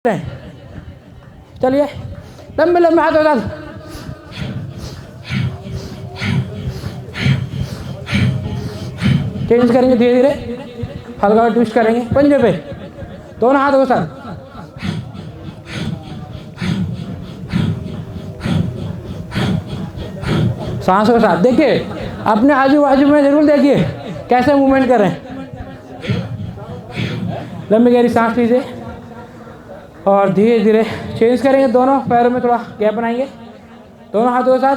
10। चलिए लंबे लंबे हाथ हो साथ। चेंज करेंगे धीरे धीरे, हल्का ट्विस्ट करेंगे पंजे पे, दोनों हाथों के साथ। सांसों के साथ देखिए, अपने आजू बाजू में जरूर देखिए कैसे मूवमेंट कर रहे हैं। लंबी गहरी सांस लीजिए और धीरे धीरे चेंज करेंगे। दोनों पैरों में थोड़ा गैप बनाएंगे, दोनों हाथों के साथ।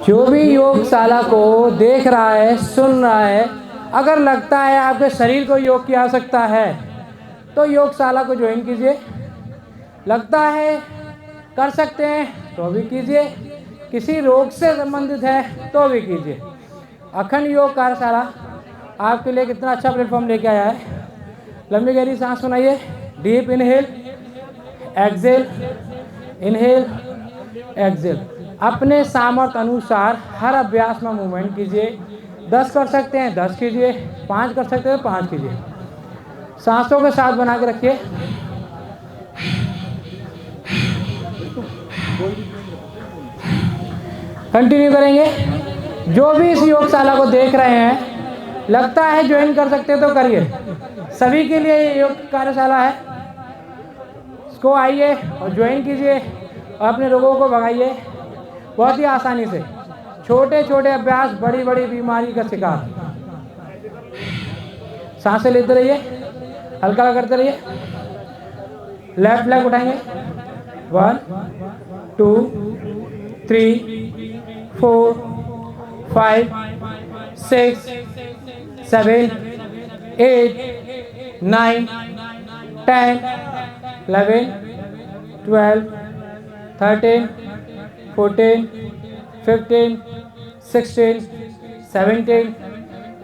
जो भी योगशाला को देख रहा है, सुन रहा है, अगर लगता है आपके शरीर को योग की आवश्यकता है तो योगशाला को ज्वाइन कीजिए। लगता है कर सकते हैं तो भी कीजिए, किसी रोग से संबंधित है तो भी कीजिए। अखंड योग कार्यशाला आपके लिए कितना अच्छा प्लेटफॉर्म लेके आया है। लंबी गहरी सांस सुनाइए, deep inhale exhale, inhale exhale. अपने सामर्थ्य अनुसार हर अभ्यास में मूवमेंट कीजिए। 10 कर सकते हैं 10 कीजिए, 5 कर सकते हैं 5 कीजिए। सांसों के साथ बना के रखिए। कंटिन्यू करेंगे। जो भी इस योगशाला को देख रहे हैं, लगता है ज्वाइन कर सकते हैं तो करिए। सभी के लिए योग कार्यशाला है, इसको आइए और ज्वाइन कीजिए और अपने रोगों को भगाइए बहुत ही आसानी से। छोटे छोटे अभ्यास बड़ी बड़ी बीमारी का शिकार। सांसें लेते रहिए, हल्का हल्का करते रहिए। लेफ्ट लेग उठाएंगे, 1 2 3 4 5 6 7 8 9 10 11 12 13 14 15 16 17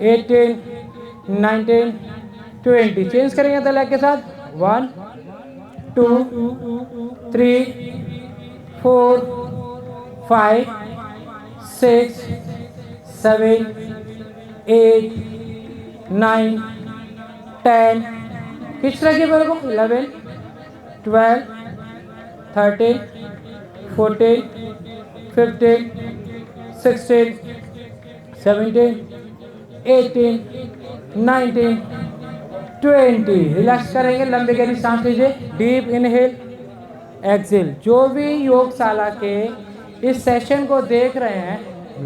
18 19 20। चेंज करेंगे तो लेग के साथ। 1 2 3 4 5 6 7 8 9 10। खींच रखिए पैर को। 11 12 13 14 15 16 17 18 19 20। रिलैक्स करेंगे, लंबी गहरी सांस लीजिए, डीप इनहेल एक्सेल। जो भी योगशाला के इस सेशन को देख रहे हैं,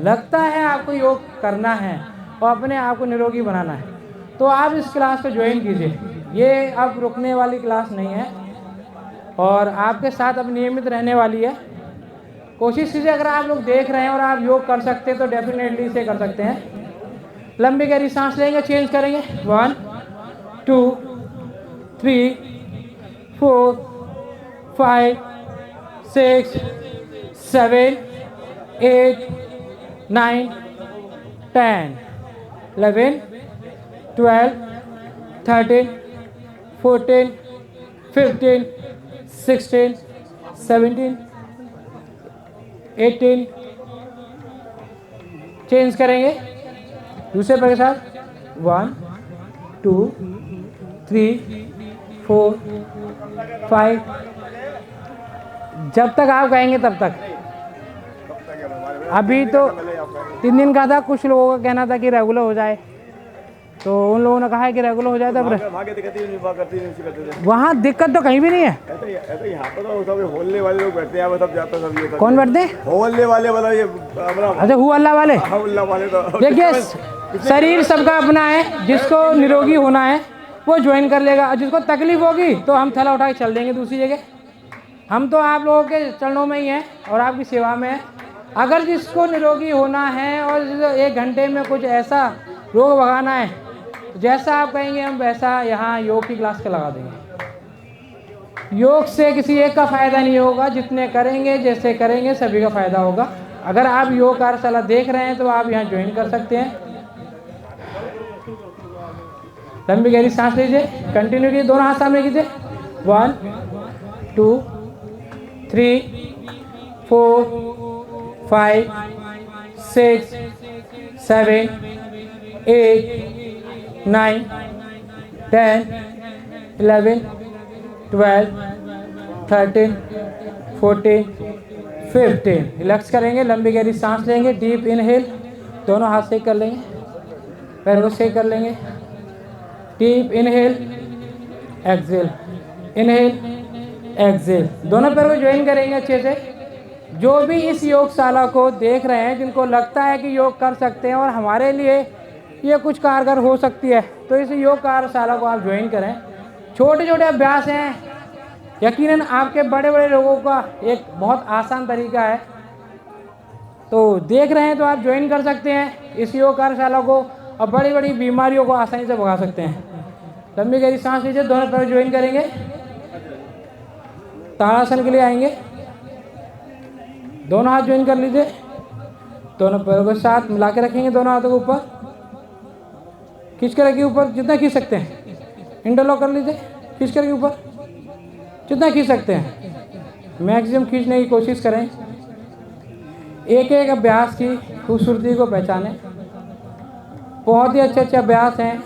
लगता है आपको योग करना है और अपने आप को निरोगी बनाना है तो आप इस क्लास को ज्वाइन कीजिए। ये अब रुकने वाली क्लास नहीं है और आपके साथ अब नियमित रहने वाली है। कोशिश कीजिए, अगर आप लोग देख रहे हैं और आप योग कर सकते हैं तो डेफिनेटली इसे कर सकते हैं। लंबी गहरी सांस लेंगे, चेंज करेंगे। 1 2 3 4 5 6 7 8 9 10 11 12 13 14 15 16 17 18। चेंज करेंगे दूसरे पैर के साथ। 1 2 3 4 5। जब तक आप कहेंगे तब तक। अभी तो 3 दिन का था, कुछ लोगों का कहना था कि रेगुलर हो जाए तो उन लोगों ने कहा है कि रेगुलर हो जाए तब। वहाँ दिक्कत तो कहीं भी नहीं है। यहाँ पर तो सब होलने वाले लोग बैठते हैं, सब जाता सब ये। कौन बैठते हैं? होलने वाले वाला ये। अच्छा, हु अल्लाह वाले। अल्लाह वाले तो देखिए, शरीर सबका अपना है। जिसको निरोगी होना है वो ज्वाइन कर लेगा, और जिसको तकलीफ होगी तो हम थैला उठा के चल देंगे दूसरी जगह। हम तो आप लोगों के चरणों में ही हैं और आपकी सेवा में है। अगर जिसको निरोगी होना है और 1 घंटे में कुछ ऐसा रोग भगाना है तो जैसा आप कहेंगे हम वैसा यहाँ योग की क्लास के लगा देंगे। योग से किसी एक का फ़ायदा नहीं होगा, जितने करेंगे जैसे करेंगे सभी का फ़ायदा होगा। अगर आप योग कार्यशाला देख रहे हैं तो आप यहाँ ज्वाइन कर सकते हैं। लंबी गहरी सांस लीजिए, कंटिन्यू कीजिए, दोनों हाथ सामने कीजिए। 1 2 3 4 5 6 7 8 9 10 11 12 13 14 15। रिलैक्स करेंगे, लंबी गहरी सांस लेंगे, डीप इनहेल, दोनों हाथ से कर लेंगे, पैर को से कर लेंगे, deep inhale exhale, inhale exhale, दोनों पैर को ज्वाइन करेंगे अच्छे से। जो भी इस योगशाला को देख रहे हैं, जिनको लगता है कि योग कर सकते हैं और हमारे लिए ये कुछ कारगर हो सकती है, तो इस योग कार्यशाला को आप ज्वाइन करें। छोटे छोटे अभ्यास हैं, यकीनन आपके बड़े बड़े लोगों का एक बहुत आसान तरीका है। तो देख रहे हैं तो आप ज्वाइन कर सकते हैं इस योग कार्यशाला को और बड़ी बड़ी बीमारियों को आसानी से भगा सकते हैं। लंबी गहरी सांस लीजिए, दोनों पैर ज्वाइन करेंगे, ताड़ासन के लिए आएंगे, दोनों हाथ ज्वाइन कर लीजिए, दोनों पैरों के साथ मिला के रखेंगे, दोनों हाथों को ऊपर खींच के रखिए, ऊपर जितना खींच सकते हैं, इंटरलॉक कर लीजिए, खींच के रखिए ऊपर जितना खींच सकते हैं, मैक्सिमम खींचने की कोशिश करें। एक एक अभ्यास की खूबसूरती को पहचानें, बहुत ही अच्छे अच्छे अभ्यास हैं।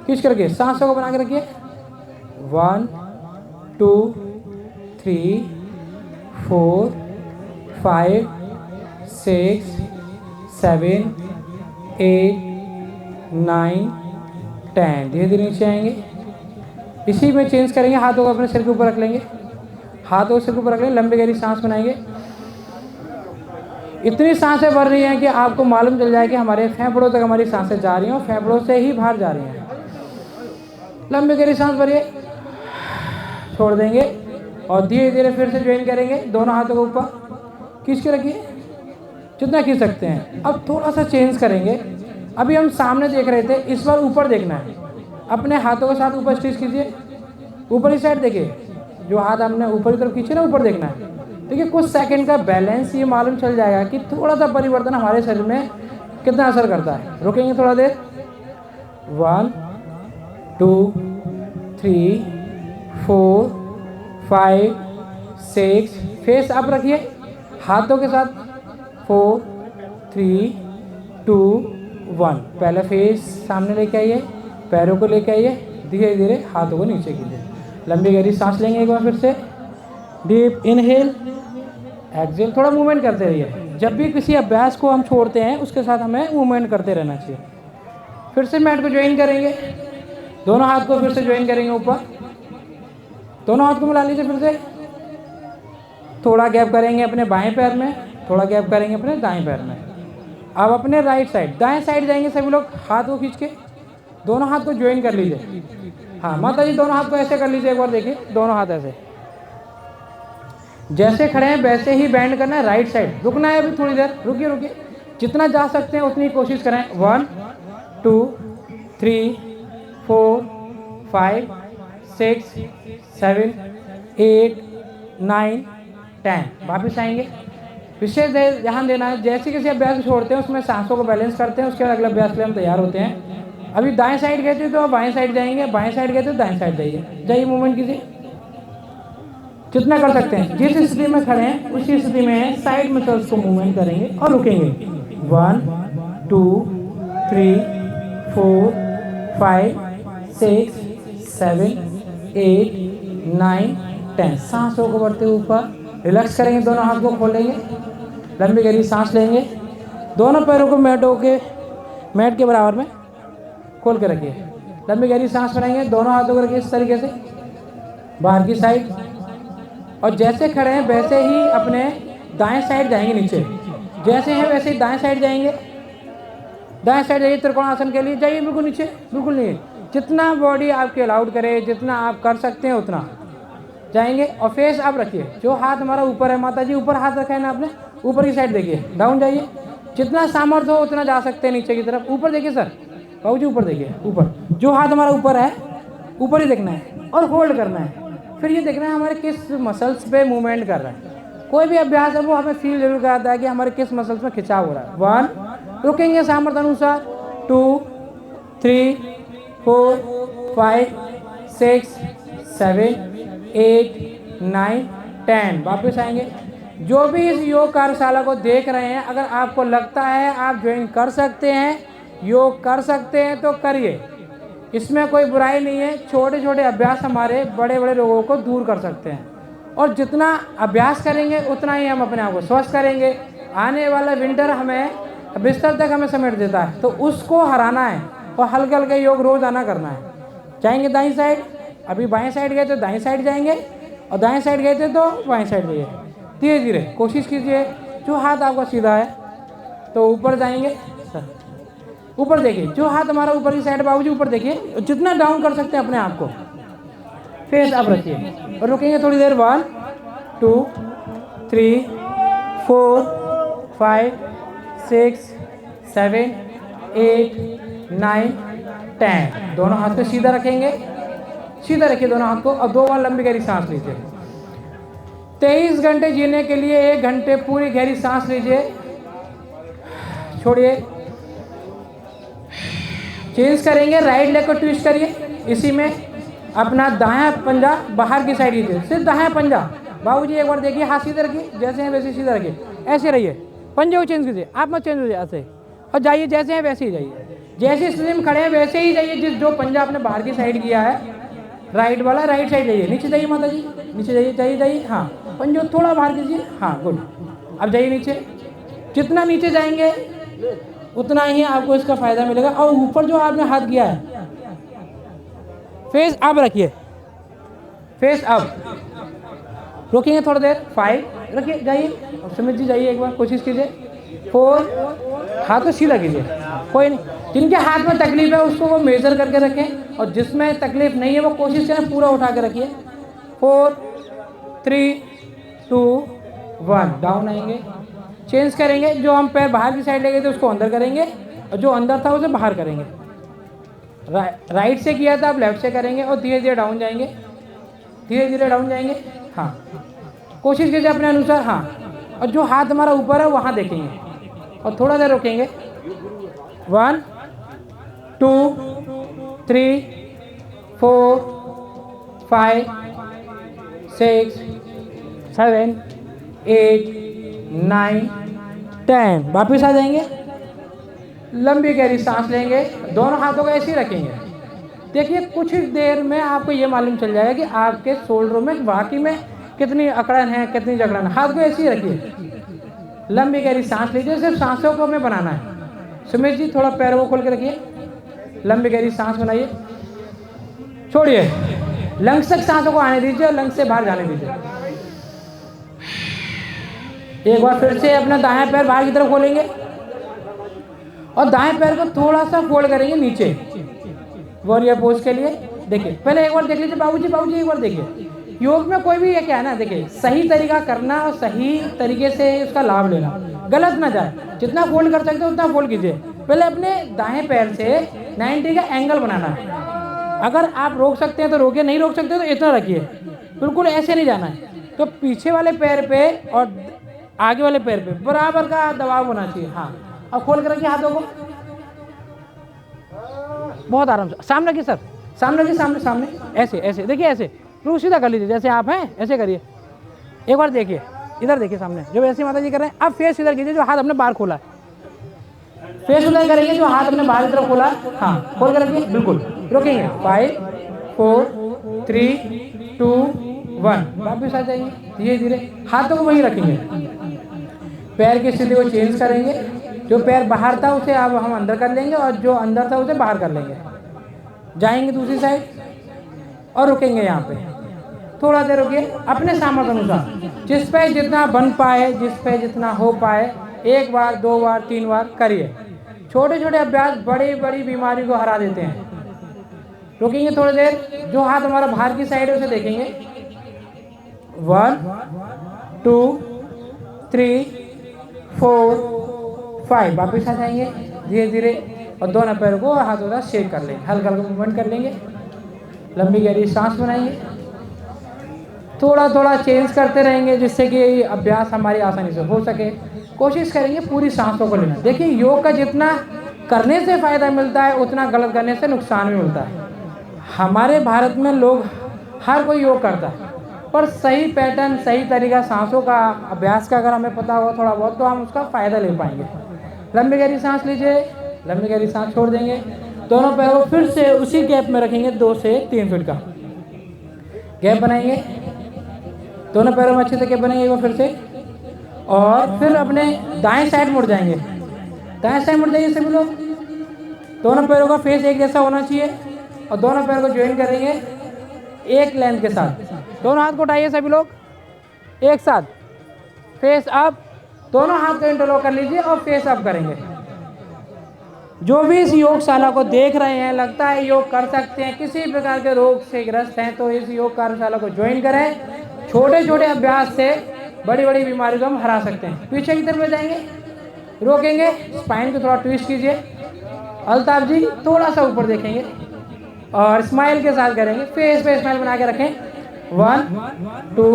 खींच करके सांसों को बना के रखिए, 1 2 3 4 5 6 7 8 9 10। धीरे धीरे नीचे आएंगे, इसी में चेंज करेंगे, हाथों को अपने सिर के ऊपर रख लेंगे, हाथों को सिर के ऊपर रख लेंगे, लंबी गहरी सांस बनाएंगे। इतनी सांसें भर रही हैं कि आपको मालूम चल जाए कि हमारे फेफड़ों तक हमारी सांसें जा रही हैं और फेफड़ों से ही बाहर जा रही हैं। लंबी गहरी सांस भरिए, छोड़ देंगे और धीरे धीरे फिर से ज्वाइन करेंगे, दोनों हाथों को ऊपर खींच के रखिए जितना खींच सकते हैं। अब थोड़ा सा चेंज करेंगे, अभी हम सामने देख रहे थे, इस बार ऊपर देखना है, अपने हाथों के साथ ऊपर स्ट्रेच कीजिए, ऊपर ही साइड देखिए, जो हाथ हमने ऊपर की तरफ खींचे ना ऊपर देखना है। देखिए कुछ सेकंड का बैलेंस ये मालूम चल जाएगा कि थोड़ा सा परिवर्तन हमारे शरीर में कितना असर करता है। रुकेंगे थोड़ा देर, 1 2 3 4 5 6, फेस अप रखिए हाथों के साथ, 4 3 2 1। पहले फेस सामने लेके आइए, पैरों को लेके आइए, धीरे धीरे हाथों को नीचे कीजिए। लंबी गहरी सांस लेंगे एक बार फिर से, डीप इनहेल एक्सेल, थोड़ा मूवमेंट करते रहिए। जब भी किसी अभ्यास को हम छोड़ते हैं उसके साथ हमें मूवमेंट करते रहना चाहिए। फिर से मैट को ज्वाइन करेंगे, दोनों हाथ को फिर से ज्वाइन करेंगे ऊपर, दोनों हाथ को मिला लीजिए, फिर से थोड़ा गैप करेंगे अपने बाएं पैर में, थोड़ा गैप करेंगे अपने दाएं पैर में। अब अपने राइट साइड, दाएं साइड जाएंगे सभी लोग, हाथ को खींच के दोनों हाथ को ज्वाइन कर लीजिए। हाँ माता जी, दोनों हाथ को ऐसे कर लीजिए, एक बार देखिए, दोनों हाथ ऐसे, जैसे खड़े हैं वैसे ही बैंड करना है। राइट साइड रुकना है, अभी थोड़ी देर रुकिए रुकिए, जितना जा सकते हैं उतनी कोशिश करें। 1 2 3 4 5 6 7 8 9 10। वापस आएंगे, विशेष ध्यान देना है, जैसे किसी अभ्यास को छोड़ते हैं उसमें सांसों को बैलेंस करते हैं, उसके बाद अगले अभ्यास के लिए हम तैयार होते हैं। अभी दाएं साइड गए थे तो बाएं साइड जाएंगे, बाएं साइड गए तो दाएं साइड जाइए, जाइए मूवमेंट कीजिए जितना कर सकते हैं। जिस स्थिति में खड़े हैं उसी स्थिति में साइड मसल्स को मूवमेंट करेंगे और रुकेंगे। 1 2 3 4 5 6 7 8 9 10। सांसों को बढ़ते ऊपर, रिलैक्स करेंगे, दोनों हाथ को खोलेंगे, लंबी गहरी सांस लेंगे, दोनों पैरों को मैट के बराबर में खोल के रखिए, लंबी गहरी सांस बनाएंगे, दोनों हाथों को रखिए इस तरीके से बाहर की साइड, और जैसे खड़े हैं वैसे ही अपने दाएं साइड जाएंगे नीचे, जैसे हैं वैसे ही दाएं साइड जाएंगे, दाएं साइड जाइए त्रिकोणासन के लिए, जाइए बिल्कुल नीचे, बिल्कुल नहीं, जितना बॉडी आपके अलाउड करे, जितना आप कर सकते हैं उतना जाएंगे। और फेस आप रखिए, जो हाथ हमारा ऊपर है, माता जी ऊपर हाथ रखा है ना आपने, ऊपर की साइड देखिए, डाउन जाइए, जितना सामर्थ्य हो उतना जा सकते हैं नीचे की तरफ। ऊपर देखिए सर, बाबू जी ऊपर देखिए, ऊपर जो हाथ हमारा ऊपर है ऊपर ही देखना है और होल्ड करना है। फिर ये देखना है हमारे किस मसल्स पे मूवमेंट कर रहा है। कोई भी अभ्यास है वो हमें फील जरूर कराता है कि हमारे किस मसल्स में खिंचाव हो रहा है। 1 रुकेंगे सामर्थ्य अनुसार, 2 3 4 5 6 7 8 9 10। वापस आएंगे। जो भी इस योग कार्यशाला को देख रहे हैं, अगर आपको लगता है आप ज्वाइन कर सकते हैं, योग कर सकते हैं तो करिए, इसमें कोई बुराई नहीं है। छोटे छोटे अभ्यास हमारे बड़े बड़े रोगों को दूर कर सकते हैं, और जितना अभ्यास करेंगे उतना ही हम अपने आप को स्वस्थ करेंगे। आने वाला विंटर हमें बिस्तर तक हमें समेट देता है, तो उसको हराना है और हल्के हल्के योग रोज आना करना है। जाएंगे दाईं साइड, अभी बाएं साइड गए तो दाईं साइड जाएंगे, और दाएं साइड गए थे तो बाएं साइड जाइए। धीरे धीरे कोशिश कीजिए, जो हाथ आपका सीधा है तो ऊपर जाएंगे, ऊपर देखिए, जो हाथ हमारा ऊपर की साइड बाबूजी ऊपर देखिए, जितना डाउन कर सकते हैं अपने आप को। फेस अप रखिए और रुकेंगे थोड़ी देर। 1 2 3 4 5 6 7 8 9 10। दोनों हाथ को सीधा रखेंगे, सीधा रखिए दोनों हाथ को, और 2 बार लंबी गहरी सांस लीजिए। 23 घंटे जीने के लिए 1 घंटे पूरी गहरी सांस लीजिए, छोड़िए। चेंज करेंगे, राइट लेग को ट्विस्ट करिए, इसी में अपना दायां पंजा बाहर की साइड लीजिए, सिर्फ दायां पंजा। बाबूजी एक बार देखिए, हाथ सीधे रखिए, जैसे हैं वैसे सीधा रखिए, ऐसे रहिए। पंजे को चेंज कीजिए, आप मत चेंज हो जाए ऐसे, और जाइए जैसे हैं वैसे ही जाइए, जैसे स्थिति में खड़े हैं वैसे ही जाइए। जिस जो पंजा आपने बाहर की साइड किया है, राइट वाला राइट साइड जाइए। नीचे जाइए माता जी, नीचे जाइए, जाइए जाइए, हाँ पंजो थोड़ा बाहर कीजिए, हाँ गुड। अब जाइए नीचे, जितना नीचे जाएंगे उतना ही आपको इसका फायदा मिलेगा। और ऊपर जो आपने हाथ किया है, फेस अप रखिए, फेस अप। रोकेंगे थोड़ी देर, 5 रखिए, जाइए। और सुमित जी जाइए, एक बार कोशिश कीजिए। 4, हाथ को सीधा कीजिए, कोई नहीं। जिनके हाथ में तकलीफ है उसको वो मेजर करके रखें, और जिसमें तकलीफ नहीं है वो कोशिश करें पूरा उठा के रखिए। 4 3 2 1, डाउन आएंगे। चेंज करेंगे, जो हम पैर बाहर की साइड ले गए थे उसको अंदर करेंगे, और जो अंदर था उसे बाहर करेंगे। राइट से किया था, अब लेफ्ट से करेंगे, और धीरे धीरे डाउन जाएंगे, धीरे धीरे डाउन जाएंगे। हाँ, कोशिश कीजिए अपने अनुसार, हाँ। और जो हाथ हमारा ऊपर है वहाँ देखेंगे, और थोड़ा देर रोकेंगे। 1 2 3 4 5 6 7 8 9 10। वापिस आ जाएंगे, लंबी गहरी सांस लेंगे, दोनों हाथों को ऐसे ही रखेंगे। देखिए कुछ देर में आपको ये मालूम चल जाएगा कि आपके शोल्डरों में वाकई में कितनी अकड़न है, कितनी जकड़न है। हाथ को ऐसे ही रखिए, लंबी गहरी सांस लीजिए, सिर्फ सांसों को हमें बनाना है। सुमित जी थोड़ा पैरों को खोल के रखिए, लंबी गहरी सांस बनाइए, छोड़िए। लंग्स तक सांसों को आने दीजिए और लंग्स से बाहर जाने दीजिए। एक बार फिर से अपना दायां पैर बाहर की तरफ खोलेंगे, और दाएं पैर को थोड़ा सा फोल्ड करेंगे नीचे, वॉरियर पोज के लिए। देखिए पहले एक बार देख लीजिए बाबूजी, बाबूजी एक बार देखिए। योग में कोई भी ये क्या है ना, देखिए सही तरीका करना और सही तरीके से उसका लाभ लेना, गलत ना जाए। जितना फोल्ड कर सकते हो उतना फोल्ड कीजिए। पहले अपने दाएं पैर से 90 का एंगल बनाना है। अगर आप रोक सकते हैं तो रोकिए, नहीं रोक सकते तो इतना रखिए, बिल्कुल ऐसे नहीं जाना है। तो पीछे वाले पैर पे और आगे वाले पैर पे बराबर का दबाव होना चाहिए। हाँ, अब खोल कर रखिए हाथों को, बहुत आराम से। सामने रखिए सर, सामने रखिए, सामने सामने, ऐसे ऐसे देखिए, ऐसे रूह सीधा कर लीजिए, जैसे आप हैं ऐसे करिए। एक बार देखिए, इधर देखिए सामने, जो ऐसे माता जी कर रहे हैं। अब फेस इधर कीजिए, जो हाथ अपने बाहर खोला है, फेस उधर करेंगे जो हाथ अपने बाहर की तरफ खोला है। हाँ, खोल कर रखिए, बिल्कुल रोकेंगे। 5 4 3 2 1, वापिस आ जाएंगे धीरे धीरे, हाथों को वहीं रखेंगे। पैर की स्थिति को चेंज करेंगे, जो पैर बाहर था उसे अब हम अंदर कर लेंगे, और जो अंदर था उसे बाहर कर लेंगे। जाएंगे दूसरी साइड और रुकेंगे यहाँ पे, थोड़ा देर रुकिए अपने सामर्थ्य अनुसार, जिस पे जितना बन पाए, जिस पे जितना हो पाए, 1 बार 2 बार 3 बार करिए। छोटे छोटे अभ्यास बड़ी बड़ी बीमारी को हरा देते हैं। रुकेंगे थोड़ी देर, जो हाथ हमारा बाहर की साइड है उसे देखेंगे। 1 2 3 4 5, वापिस आ जाएंगे धीरे धीरे, और दोनों पैरों को हाथों का शेक कर लेंगे, हल्का हल्का मूवमेंट कर लेंगे, लंबी गहरी सांस बनाएंगे। थोड़ा थोड़ा चेंज करते रहेंगे जिससे कि अभ्यास हमारी आसानी से हो सके। कोशिश करेंगे पूरी सांसों को लेना। देखिए योग का जितना करने से फ़ायदा मिलता है उतना गलत करने से नुकसान भी मिलता है। हमारे भारत में लोग हर कोई योग करता है, पर सही पैटर्न, सही तरीका सांसों का अभ्यास का अगर हमें पता होगा थोड़ा बहुत, तो हम उसका फ़ायदा ले पाएंगे। लंबी गहरी सांस लीजिए, लंबी गहरी सांस छोड़ देंगे। दोनों पैरों को फिर से उसी गैप में रखेंगे, 2 से 3 फीट का गैप बनाएंगे। दोनों पैरों में अच्छे से गैप बनाएंगे एक बार फिर से, और फिर अपने दाएं साइड मुड़ जाएंगे। दाएं साइड मुड़ जाइए सभी लोग। दोनों पैरों का फेस एक जैसा होना चाहिए और दोनों पैरों को ज्वाइन करेंगे एक लेंथ के साथ। दोनों हाथ को उठाइए सभी लोग एक साथ, फेस अप। दोनों हाथ को इंटरलॉक कर लीजिए और फेस अप करेंगे। जो भी इस योगशाला को देख रहे हैं, लगता है योग कर सकते हैं, किसी प्रकार के रोग से ग्रस्त हैं, तो इस योग कार्यशाला को ज्वाइन करें। छोटे छोटे अभ्यास से बड़ी बड़ी बीमारी को हम हरा सकते हैं। पीछे की तरफ जाएंगे, रोकेंगे, स्पाइन को थोड़ा ट्विस्ट कीजिए। अल्ताफ जी थोड़ा सा ऊपर देखेंगे और स्माइल के साथ करेंगे। फेस पे स्माइल बना के रखें। 1 2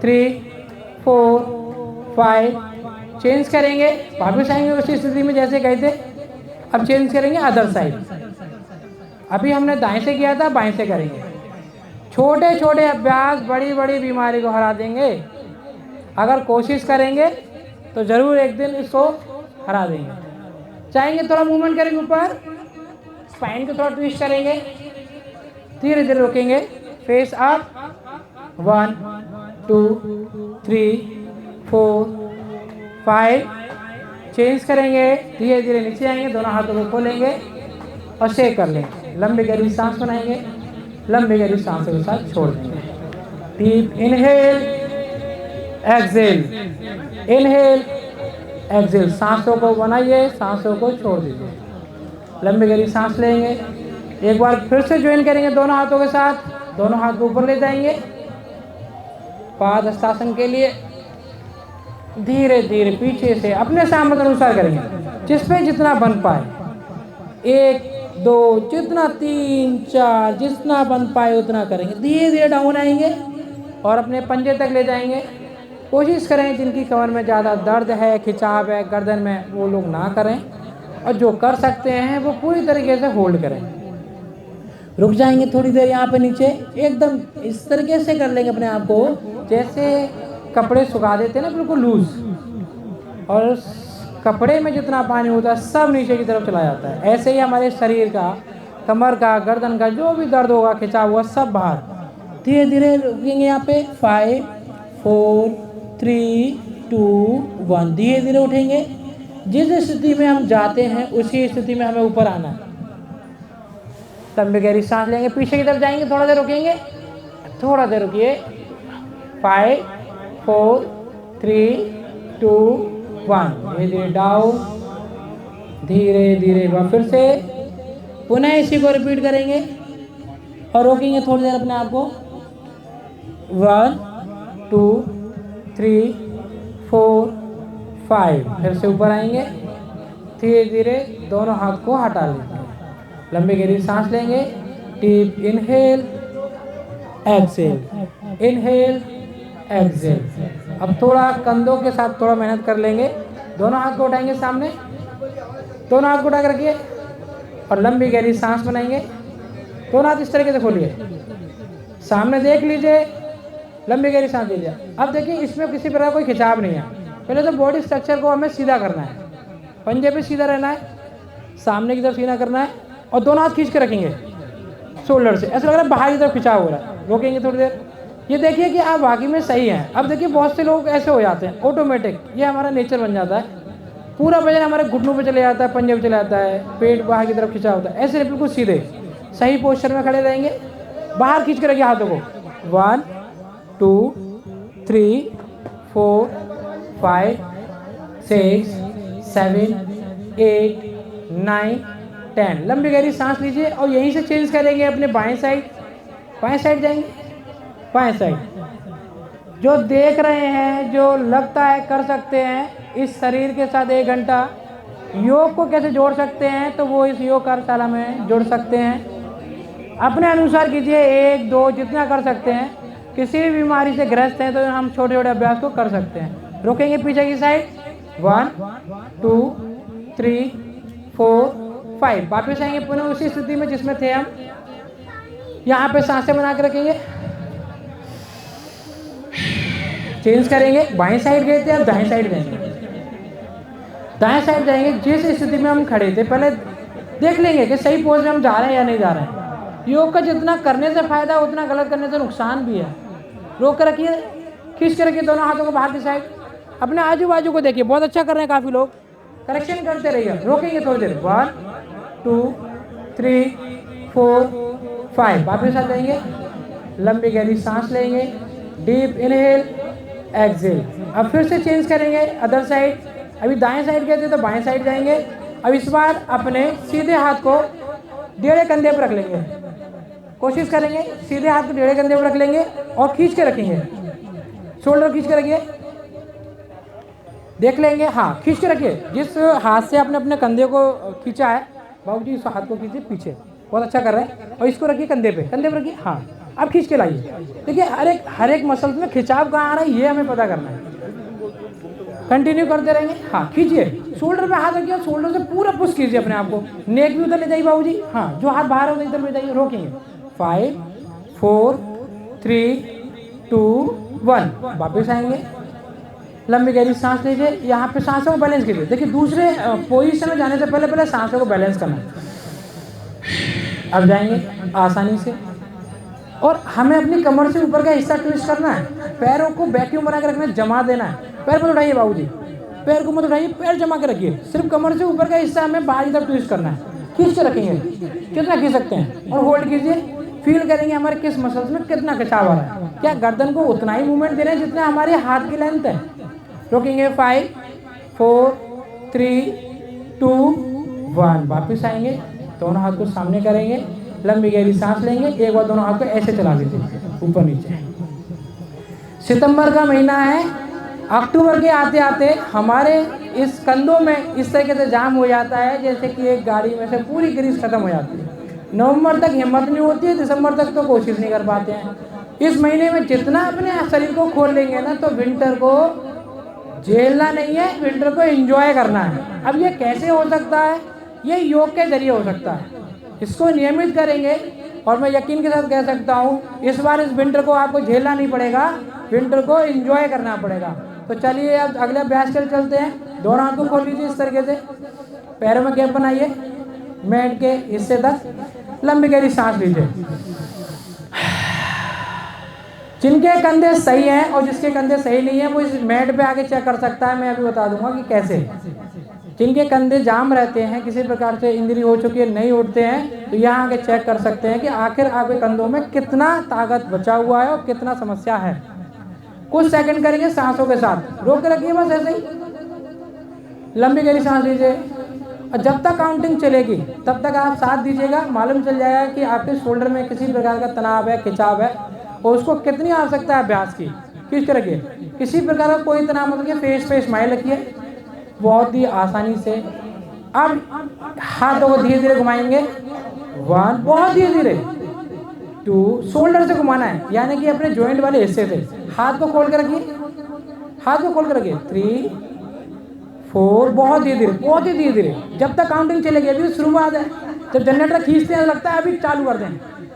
3 4 5। चेंज करेंगे, वापस आएंगे उसी स्थिति में जैसे गए थे। अब चेंज करेंगे अदर साइड। अभी हमने दाएं से किया था, बाएं से करेंगे। छोटे छोटे अभ्यास बड़ी बड़ी बीमारी को हरा देंगे। अगर कोशिश करेंगे तो ज़रूर एक दिन इसको हरा देंगे। चाहेंगे थोड़ा मूवमेंट करेंगे ऊपर, स्पाइन को थोड़ा ट्विस्ट करेंगे, धीरे धीरे रोकेंगे, फेस अप। 1 2 3 4 5। चेंज करेंगे, धीरे धीरे नीचे आएंगे, दोनों हाथों को खोलेंगे और शेक कर लेंगे। लंबी गहरी सांस बनाएंगे, लंबी गहरी सांसों के साथ छोड़ देंगे। Deep inhale, exhale, inhale, exhale. सांसों को बनाइए, सांसों को छोड़ दीजिए। लंबी गहरी सांस लेंगे, एक बार फिर से ज्वाइन करेंगे दोनों हाथों के साथ। दोनों हाथ को ऊपर ले जाएंगे पाद हस्तासन के लिए। धीरे धीरे पीछे से अपने सामर्थ्य अनुसार करेंगे, जिसपे जितना बन पाए। 1 2 जितना, 3 4 जितना बन पाए उतना करेंगे। धीरे धीरे डाउन आएंगे और अपने पंजे तक ले जाएंगे। कोशिश करें जिनकी कमर में ज़्यादा दर्द है, खिंचाव है गर्दन में, वो लोग ना करें, और जो कर सकते हैं वो पूरी तरीके से होल्ड करें। रुक जाएंगे थोड़ी देर यहाँ पे नीचे, एकदम इस तरीके से कर लेंगे अपने आप को जैसे कपड़े सुखा देते हैं ना, बिल्कुल लूज, और उस कपड़े में जितना पानी होता है सब नीचे की तरफ चला जाता है। ऐसे ही हमारे शरीर का, कमर का, गर्दन का जो भी दर्द होगा, खिंचाव हुआ, सब बाहर। धीरे धीरे रुकेंगे यहाँ पे। 5 4 3 2 1। धीरे धीरे उठेंगे। जिस स्थिति में हम जाते हैं उसी स्थिति में हमें ऊपर आना है। लंबी गहरी सांस लेंगे, पीछे की तरफ जाएंगे, थोड़ा देर रुकेंगे, थोड़ा देर रुकिए। 5 4 3 2 1। धीरे धीरे डाउन, धीरे धीरे फिर से पुनः इसी को रिपीट करेंगे और रोकेंगे थोड़ी देर अपने आप को। 1 2 3 4 5। फिर से ऊपर आएंगे, धीरे धीरे दोनों हाथ को हटा लेंगे। लंबी गहरी सांस लेंगे। Deep inhale, exhale, inhale, exhale. अब थोड़ा कंधों के साथ थोड़ा मेहनत कर लेंगे। दोनों हाथ को उठाएंगे सामने, दोनों हाथ को उठा कर रखिए और लंबी गहरी सांस बनाएंगे। दोनों हाथ इस तरीके से खोलिए, सामने देख लीजिए, लंबी गहरी सांस लीजिए। अब देखिए इसमें किसी प्रकार कोई खिंचाव नहीं है। पहले तो बॉडी स्ट्रक्चर को हमें सीधा करना है, पंजे पे सीधा रहना है, सामने की तरफ सीधा करना है और दोनों हाथ खींच के रखेंगे शोल्डर से। ऐसा लग रहा है बाहर की तरफ खिंचाव हो रहा है। रोकेंगे थोड़ी देर, ये देखिए कि आप वाकई में सही हैं। अब देखिए बहुत से लोग ऐसे हो जाते हैं ऑटोमेटिक, ये हमारा नेचर बन जाता है। पूरा वजन हमारे घुटनों पे चले जाता है, पंजे पे चले जाता है, पेट बाहर की तरफ खिंचा होता है। ऐसे बिल्कुल सीधे सही पोस्चर में खड़े रहेंगे, बाहर खींच के रखिए हाथों को। 1 2 3 4 5 6 7 8 9 10। लंबी गहरी सांस लीजिए और यहीं से चेंज करेंगे अपने बाएं साइड। बाएं साइड जाएंगे, बाएं साइड। जो देख रहे हैं, जो लगता है कर सकते हैं इस शरीर के साथ 1 घंटा योग को कैसे जोड़ सकते हैं, तो वो इस योग कार्यशाला में जुड़ सकते हैं। अपने अनुसार कीजिए, 1 2 जितना कर सकते हैं। किसी भी बीमारी से ग्रस्त हैं तो हम छोटे छोटे अभ्यास को कर सकते हैं। रोकेंगे पीछे की साइड। 1 2 3 4 5। वापस आएंगे पुनः उसी स्थिति में जिसमें थे हम। यहाँ पे सांसें बना के रखेंगे, चेंज करेंगे। बाएं साइड गए थे, अब दाएं साइड गए। दाएं साइड जाएंगे। जिस स्थिति में हम खड़े थे पहले देख लेंगे कि सही पोज में हम जा रहे हैं या नहीं जा रहे हैं। योग का जितना करने से फायदा उतना गलत करने से नुकसान भी है। रोक कर रखिए, खींच कर रखिए दोनों हाथों को बाहर की साइड, अपने आजू बाजू को देखिए, बहुत अच्छा कर रहे हैं काफ़ी लोग, करेक्शन करते रहिए। रोकेंगे थोड़ी देर, 1 2 3 4 5, वापस आ जाएंगे, लंबी गहरी सांस लेंगे, डीप इनहेल एक्सहेल। अब फिर से चेंज करेंगे अदर साइड, अभी दाएं साइड गए थे तो बाएं साइड जाएंगे। अब इस बार अपने सीधे हाथ को टेढ़े कंधे पर रख लेंगे, कोशिश करेंगे सीधे हाथ को टेढ़े कंधे पर रख लेंगे और खींच के रखेंगे, शोल्डर खींच के रखिए, देख लेंगे, हाँ खींच के रखिए। जिस हाथ से आपने अपने कंधे को खींचा है बाबूजी इस हाथ को खींचिए पीछे, बहुत अच्छा कर रहे हैं, और इसको रखिए कंधे पे रखिए, हाँ अब खींच के लाइए। देखिए हर एक मसल्स में खिंचाव कहाँ आ रहा है ये हमें पता करना है। कंटिन्यू करते रहेंगे, हाँ खींचिए, शोल्डर पे हाथ रखिए, शोल्डर से पूरा पुश कीजिए अपने आप को, नेक भी उधर ले जाइए बाबूजी, हाँ जो हाथ बाहर होगा इधर ले जाइए। रोकेंगे 5 4 3 2 1, वापस आएंगे, लंबी गहरी सांस लीजिए, यहाँ पे सांसों को बैलेंस कीजिए। देखिए दूसरे पोजीशन में जाने से पहले सांसों को बैलेंस करना है। अब जाएंगे आसानी से, और हमें अपनी कमर से ऊपर का हिस्सा ट्विस्ट करना है, पैरों को वैक्यूम बना के रखना है, जमा देना है। पैर मत उठाइए बाबूजी, पैर को मत उठाइए, पैर जमा के रखिए, सिर्फ कमर से ऊपर का हिस्सा हमें बाहर की तरफ ट्विस्ट करना है, खींच के रखेंगे, कितना खींच सकते हैं, और होल्ड कीजिए, फील करेंगे हमारे किस मसल्स में कितना खिंचाव आ रहा है। क्या गर्दन को उतना ही मूवमेंट दे रहे हैं जितना हमारे हाथ की लेंथ है। रोकेंगे 5 4 3 2 1, वापस आएंगे, दोनों हाथ को सामने करेंगे, लंबी गहरी सांस लेंगे, एक बार दोनों हाथ को ऐसे चला दीजिए ऊपर नीचे। सितंबर का महीना है, अक्टूबर के आते आते हमारे इस कंधों में इस तरीके से जाम हो जाता है जैसे कि एक गाड़ी में से पूरी ग्रीस खत्म हो जाती है। नवंबर तक हिम्मत नहीं होती है, दिसंबर तक तो कोशिश नहीं कर पाते हैं। इस महीने में जितना अपने शरीर को खोल लेंगे ना, तो विंटर को झेलना नहीं है, विंटर को एंजॉय करना है। अब ये कैसे हो सकता है? ये योग के जरिए हो सकता है, इसको नियमित करेंगे और मैं यकीन के साथ कह सकता हूँ इस बार इस विंटर को आपको झेलना नहीं पड़ेगा, विंटर को एंजॉय करना पड़ेगा। तो चलिए अब अगले अभ्यास के लिए चलते हैं। दोनों हाथ को खोल लीजिए इस तरीके से, पैरों में गैप बनाइए, मैट के हिस्से तक, लंबी गहरी सांस लीजिए। जिनके कंधे सही हैं और जिसके कंधे सही नहीं है वो इस मैट पे आके चेक कर सकता है, मैं अभी बता दूंगा कि कैसे। जिनके कंधे जाम रहते हैं, किसी प्रकार से इंजरी हो चुकी है, नहीं उठते हैं, तो यहाँ आके चेक कर सकते हैं कि आखिर आपके कंधों में कितना ताकत बचा हुआ है और कितना समस्या है। कुछ सेकंड करेंगे सांसों के साथ, रोक के रखिए बस ऐसे ही, लंबी गहरी सांस लीजिए और जब तक काउंटिंग चलेगी तब तक आप साथ दीजिएगा। मालूम चल जाएगा कि आपके शोल्डर में किसी प्रकार का तनाव है, खिंचाव है, और उसको कितनी आवश्यकता है अभ्यास की। किस तरह के किसी प्रकार का कोई तनाव मत रखिए, फेस पे स्माइल रखिए बहुत ही आसानी से। अब हाथों को धीरे धीरे घुमाएंगे, 1, बहुत धीरे धीरे, 2, शोल्डर से घुमाना है, यानी कि अपने जॉइंट वाले हिस्से से। हाथ को खोल कर रखिए, हाथ को खोल कर रखिए, 3 4, बहुत धीरे धीरे, बहुत ही धीरे धीरे, जब तक काउंटिंग चलेगी। अभी तो शुरुआत है, जब जनरेटर खींचते हैं लगता है अभी चालू कर दें,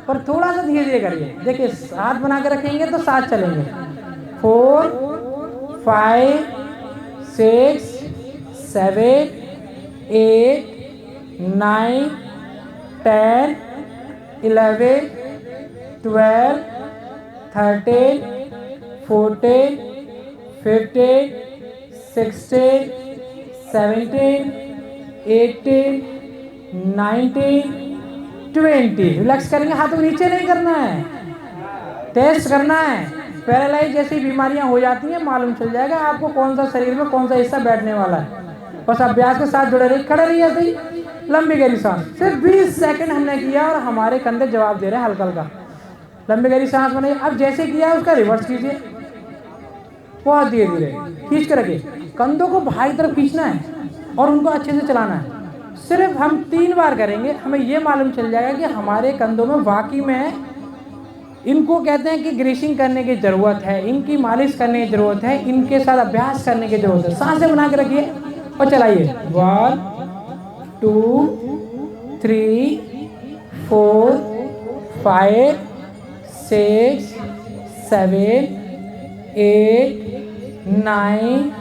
पर थोड़ा सा धीरे धीरे करिए। देखिए हाथ बना के रखेंगे तो साथ चलेंगे, 4 5 6 7 8 9 10 11 12 13 14 15 16 17 18 19 20। रिलैक्स करेंगे, हाथों को नीचे नहीं करना है, टेस्ट करना है। पैरालाइज जैसी बीमारियां हो जाती हैं, मालूम चल जाएगा आपको कौन सा शरीर में कौन सा हिस्सा बैठने वाला है। बस अभ्यास के साथ जुड़े रहिए, खड़े रहिए ऐसे ही, लंबी गहरी सांस। सिर्फ 20 सेकंड हमने किया और हमारे कंधे जवाब दे रहे हैं हल्का हल्का। लंबी गहरी सांस बनाइए। अब जैसे किया उसका रिवर्स कीजिए, बहुत धीरे धीरे खींच के रखिए, कंधों को बाहर की तरफ खींचना है और उनको अच्छे से चलाना है। सिर्फ हम 3 बार करेंगे, हमें ये मालूम चल जाएगा कि हमारे कंधों में वाकई में इनको कहते हैं कि ग्रीसिंग करने की ज़रूरत है, इनकी मालिश करने की ज़रूरत है, इनके साथ अभ्यास करने की ज़रूरत है। सांसें बना के रखिए और चलाइए, 1 2 3 4 5 6 7 8 9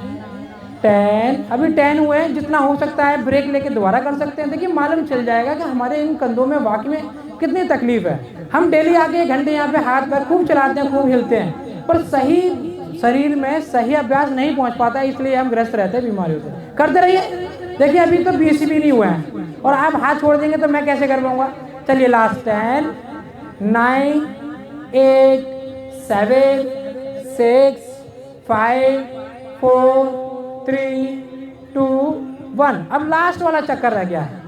10, अभी 10 हुए हैं। जितना हो सकता है ब्रेक लेके दोबारा कर सकते हैं। देखिए मालूम चल जाएगा कि हमारे इन कंधों में वाकई में कितनी तकलीफ है। हम डेली आके 1 घंटे यहाँ पे हाथ पैर खूब चलाते हैं, खूब हिलते हैं, पर सही शरीर में सही अभ्यास नहीं पहुँच पाता है, इसलिए हम ग्रस्त रहते हैं बीमारियों से। करते रहिए। देखिए अभी तो 20 भी नहीं हुआ है और आप हाथ छोड़ देंगे तो मैं कैसे कर पाऊँगा। चलिए लास्ट 10, 9, 8, 7, 6, 5, 4, 3, 2, 1। अब लास्ट वाला चक्कर रह गया है,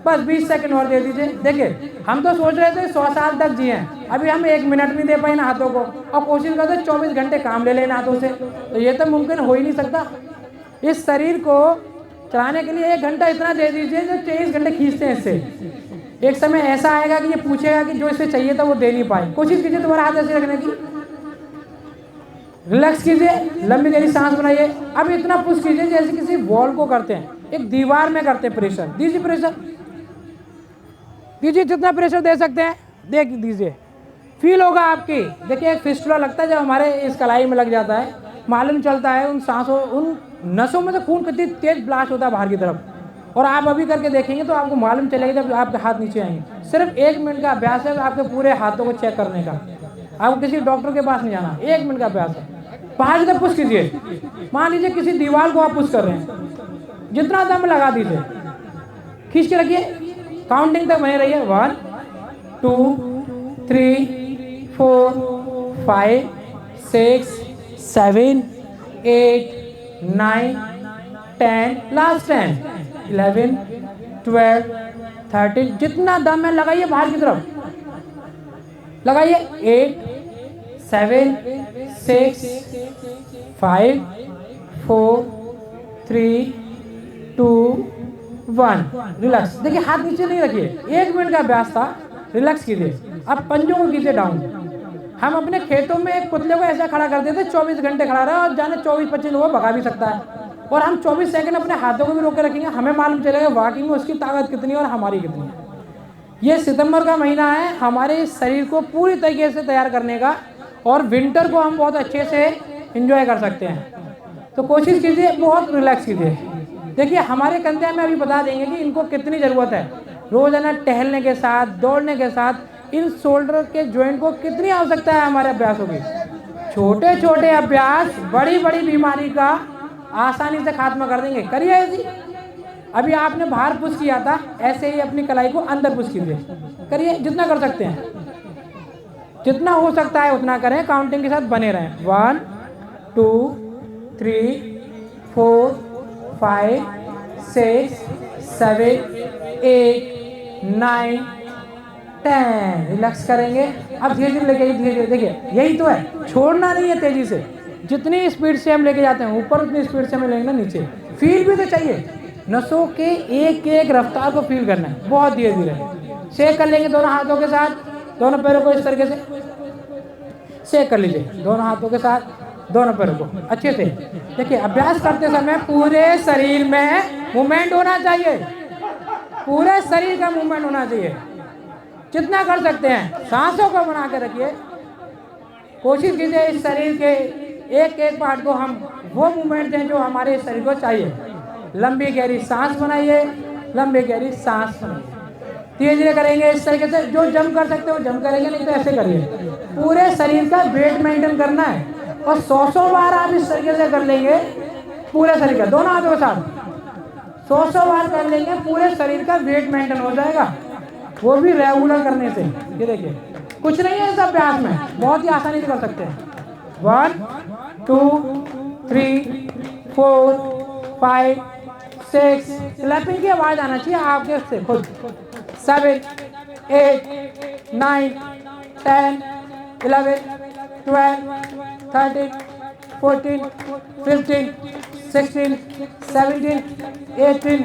बस 20 सेकंड और दे दीजिए। देखिए हम तो सोच रहे थे 100 साल तक जिए, अभी हम 1 मिनट नहीं दे पाए ना हाथों को, और कोशिश करते 24 घंटे काम ले लेना हाथों से, तो ये तो मुमकिन हो ही नहीं सकता। इस शरीर को चलाने के लिए 1 घंटा इतना दे दीजिए जो 23 घंटे खींचते हैं इससे। एक समय ऐसा आएगा कि ये पूछेगा कि जो इसे चाहिए था वो दे नहीं पाए। कोशिश कीजिए तुम्हारा हाथ ऐसे रखने की, रिलैक्स कीजिए, लंबी गहरी सांस बनाइए। अब इतना पुश कीजिए जैसे किसी वॉल को करते हैं, एक दीवार में करते हैं प्रेशर। दीजिए प्रेशर, दीजिए जितना प्रेशर दे सकते हैं दे दीजिए, फील होगा आपकी। देखिए एक फिस्टुला लगता है जब हमारे इस कलाई में लग जाता है, मालूम चलता है उन सांसों उन नसों में से खून कितनी तेज ब्लास्ट होता है बाहर की तरफ। और आप अभी करके देखेंगे तो आपको मालूम चलेगा जब आपके हाथ नीचे आएंगे। सिर्फ 1 मिनट का अभ्यास है आपके पूरे हाथों को चेक करने का। आपको किसी डॉक्टर के पास नहीं जाना, 1 मिनट का अभ्यास है। बाहर की तरफ पुश कीजिए, मान लीजिए किसी दीवार को आप पुश कर रहे हैं, जितना दम लगा दीजिए, खींच के रखिए, काउंटिंग तक बने रहिए। 1, 2, 3, 4, 5, 6, 7, 8, 9, 10, लास्ट 10, 11, 12, 13, जितना दम है लगाइए बाहर की तरफ लगाइए। 8, 7, 6, 5, 4, 3, 2, 1, रिलैक्स। देखिए हाथ नीचे नहीं रखिए, 1 मिनट का अभ्यास था, रिलैक्स कीजिए। अब पंजों को कीजिए डाउन। हम अपने खेतों में एक पुतले को ऐसा खड़ा कर देते 24 घंटे खड़ा रहा और जाने 24-25 लोगों को भगा भी सकता है, और हम 24 सेकंड अपने हाथों को भी रोक के रखेंगे, हमें मालूम चलेगा वाकई में उसकी ताकत कितनी है और हमारी कितनी है। ये सितंबर का महीना है हमारे शरीर को पूरी तरीके से तैयार करने का, और विंटर को हम बहुत अच्छे से एंजॉय कर सकते हैं। तो कोशिश कीजिए, बहुत रिलैक्स कीजिए। देखिए हमारे कंधे में अभी बता देंगे कि इनको कितनी ज़रूरत है। रोजाना टहलने के साथ, दौड़ने के साथ इन शोल्डर के जॉइंट को कितनी आवश्यकता है हमारे अभ्यासों की। छोटे छोटे अभ्यास बड़ी बड़ी बीमारी का आसानी से खात्मा कर देंगे। करिए ऐसी, अभी आपने बाहर पुश किया था, ऐसे ही अपनी कलाई को अंदर पुश कीजिए। करिए जितना कर सकते हैं, जितना हो सकता है उतना करें, काउंटिंग के साथ बने रहें। 1, 2, 3, 4, 5, 6, 7, 8, 9, 10, रिलैक्स करेंगे। अब धीरे धीरे लेके, धीरे धीरे, देखिए यही तो है, छोड़ना नहीं है तेजी से। जितनी स्पीड से हम लेके जाते हैं ऊपर, उतनी स्पीड से हमें लेना नीचे। फील भी तो चाहिए, नसों के एक एक रफ्तार को फील करना है, बहुत धीरे धीरे। शेक कर लेंगे दोनों हाथों के साथ, दोनों पैरों को इस तरीके से शेक कर लीजिए, दोनों हाथों के साथ दोनों पैरों को अच्छे से। देखिए अभ्यास करते समय पूरे शरीर में मूवमेंट होना चाहिए, पूरे शरीर का मूवमेंट होना चाहिए, जितना कर सकते हैं। सांसों को बना के रखिए, कोशिश कीजिए इस शरीर के एक एक पार्ट को हम वो मूवमेंट दें जो हमारे शरीर को चाहिए। लंबी गहरी सांस बनाइए, लंबी गहरी सांस बनाइए। धीरे धीरे करेंगे इस तरीके से, जो जम कर सकते हो जम करेंगे, नहीं तो ऐसे करिए। पूरे शरीर का वेट मेंटेन करना है, और 100 बार आप इस तरीके से कर लेंगे पूरे शरीर का, दोनों हाथों के साथ 100 बार कर लेंगे, पूरे शरीर का वेट मेंटेन हो जाएगा, वो भी रेगुलर करने से। ये देखिए कुछ नहीं है इस अभ्यास में, बहुत ही आसानी से कर सकते हैं। 1, 2, 3, 4, 5, 6, क्लैपिंग की आवाज आना चाहिए आपके से खुद। 7, 8, 9, 10, 11, 12, 13, 14, 15, 16, 17, 18,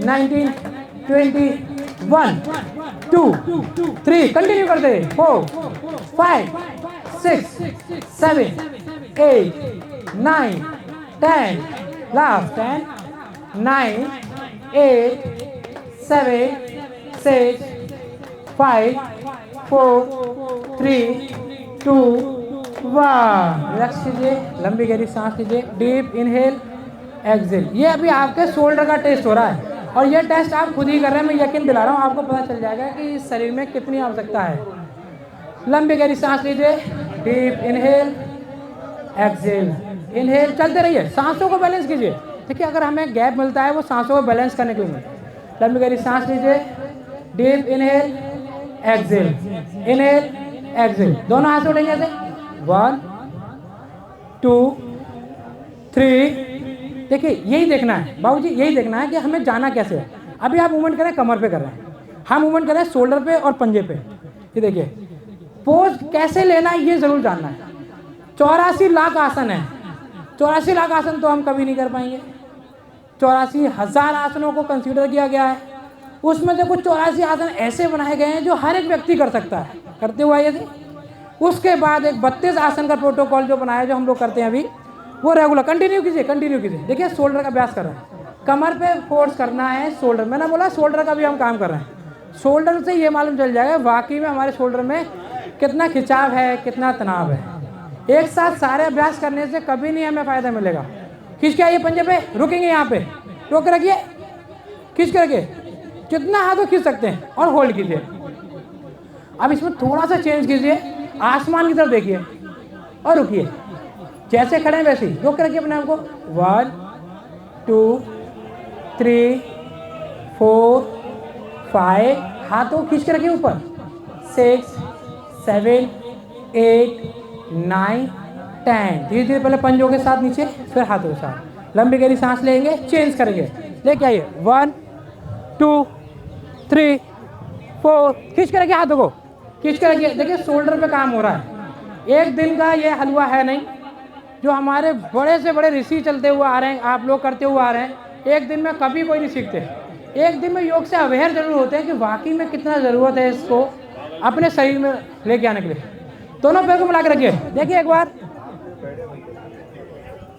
19, 20, 1, 2, 3, कंटिन्यू करते 4, 5, 6, 7, 8, 9, 10, लास्ट 10, 9, 8, 7, 6, 5, 4, 3, 2, 1। रिलैक्स कीजिए, लंबी गहरी सांस लीजिए। Deep inhale exhale. ये अभी आपके शोल्डर का टेस्ट हो रहा है और ये टेस्ट आप खुद ही कर रहे हैं। मैं यकीन दिला रहा हूँ आपको पता चल जाएगा कि इस शरीर में कितनी आवश्यकता है। लंबी गहरी सांस लीजिए, डीप इनहेल एक्सेल, इनहेल, चलते रहिए, सांसों को बैलेंस कीजिए। देखिए अगर हमें गैप मिलता है वो सांसों को बैलेंस करने के लिए मिलता है। लंबी गहरी सांस लीजिए, deep inhale exhale, inhale exhale, दोनों हाथ से उठेंगे ऐसे, 1 2 3। देखिए यही देखना है बाबूजी, यही देखना है कि हमें जाना कैसे है। अभी आप मूवमेंट करें, कमर पे कर रहे हैं, हम मूवमेंट करें शोल्डर पे और पंजे पे। ये देखिए पोज कैसे लेना है ये जरूर जानना है। 84 लाख आसन है, 84 लाख आसन तो हम कभी नहीं कर पाएंगे। 84,000 आसनों को कंसीडर किया गया है, उसमें से कुछ 84 आसन ऐसे बनाए गए हैं जो हर एक व्यक्ति कर सकता है, करते हुए आइए थे। उसके बाद एक 32 आसन का प्रोटोकॉल जो बनाया, जो हम लोग करते हैं अभी, वो रेगुलर कंटिन्यू कीजिए, कंटिन्यू कीजिए। देखिए शोल्डर का अभ्यास कर रहे हैं, कमर पे फोर्स करना है, शोल्डर, मैंने बोला शोल्डर का भी हम काम कर रहे हैं। शोल्डर से ये मालूम चल जाएगा वाकई में हमारे शोल्डर में कितना खिंचाव है, कितना तनाव है। एक साथ सारे अभ्यास करने से कभी नहीं हमें फ़ायदा मिलेगा। खींच के आइए पंजे पे, रुकेंगे यहाँ पे, रोक के रखिए, खींच के रखिए, जितना हाथों खींच सकते हैं और होल्ड कीजिए। अब इसमें थोड़ा सा चेंज कीजिए, आसमान की तरफ देखिए और रुकिए, जैसे खड़े हैं वैसे ही रोक के रखिए अपने आप को। 1 2 3 4 5, हाथों खींच के रखिए ऊपर, 6 7 8 9 10। धीरे धीरे पहले पंजों के साथ नीचे, फिर हाथों के साथ। लंबी गहरी सांस लेंगे, चेंज करेंगे, लेके आइए, 1 2 3 4, खींच के रखिए, हाथों को खींच के रखिए। देखिए शोल्डर पे काम हो रहा है, एक दिन का ये हलवा है नहीं। जो हमारे बड़े से बड़े ऋषि चलते हुए आ रहे हैं, आप लोग करते हुए आ रहे हैं, एक दिन में कभी कोई नहीं सीखते। एक दिन में योग से अवेयर जरूर होते हैं कि वाकई में कितना ज़रूरत है इसको अपने शरीर में लेके आने के लिए। दोनों पैर को मिला के रखिए, देखिए एक बार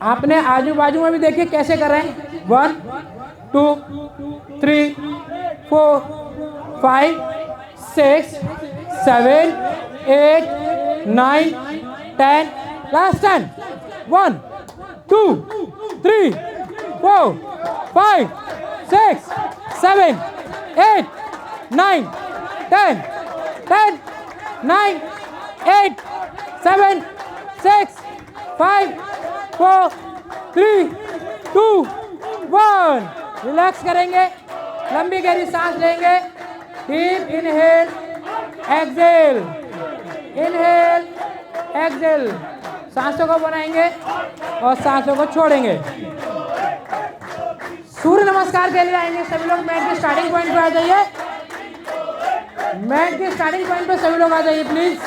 आपने आजू बाजू में भी देखिए कैसे कर रहे हैं। 1 2 3 4 5 6 7 8 9 10, लास्ट 10, 1 2 3 4 5 6 7 8 9 10 10 9 8 7 6 5 4 3 2 1। रिलैक्स करेंगे, लंबी गहरी सांस लेंगे, deep inhale exhale, inhale exhale, सांसों को बनाएंगे और सांसों को छोड़ेंगे। सूर्य नमस्कार के लिए आएंगे सभी लोग, मैट के स्टार्टिंग पॉइंट पे आ जाइए, मैट के स्टार्टिंग पॉइंट पे सभी लोग आ जाइए प्लीज।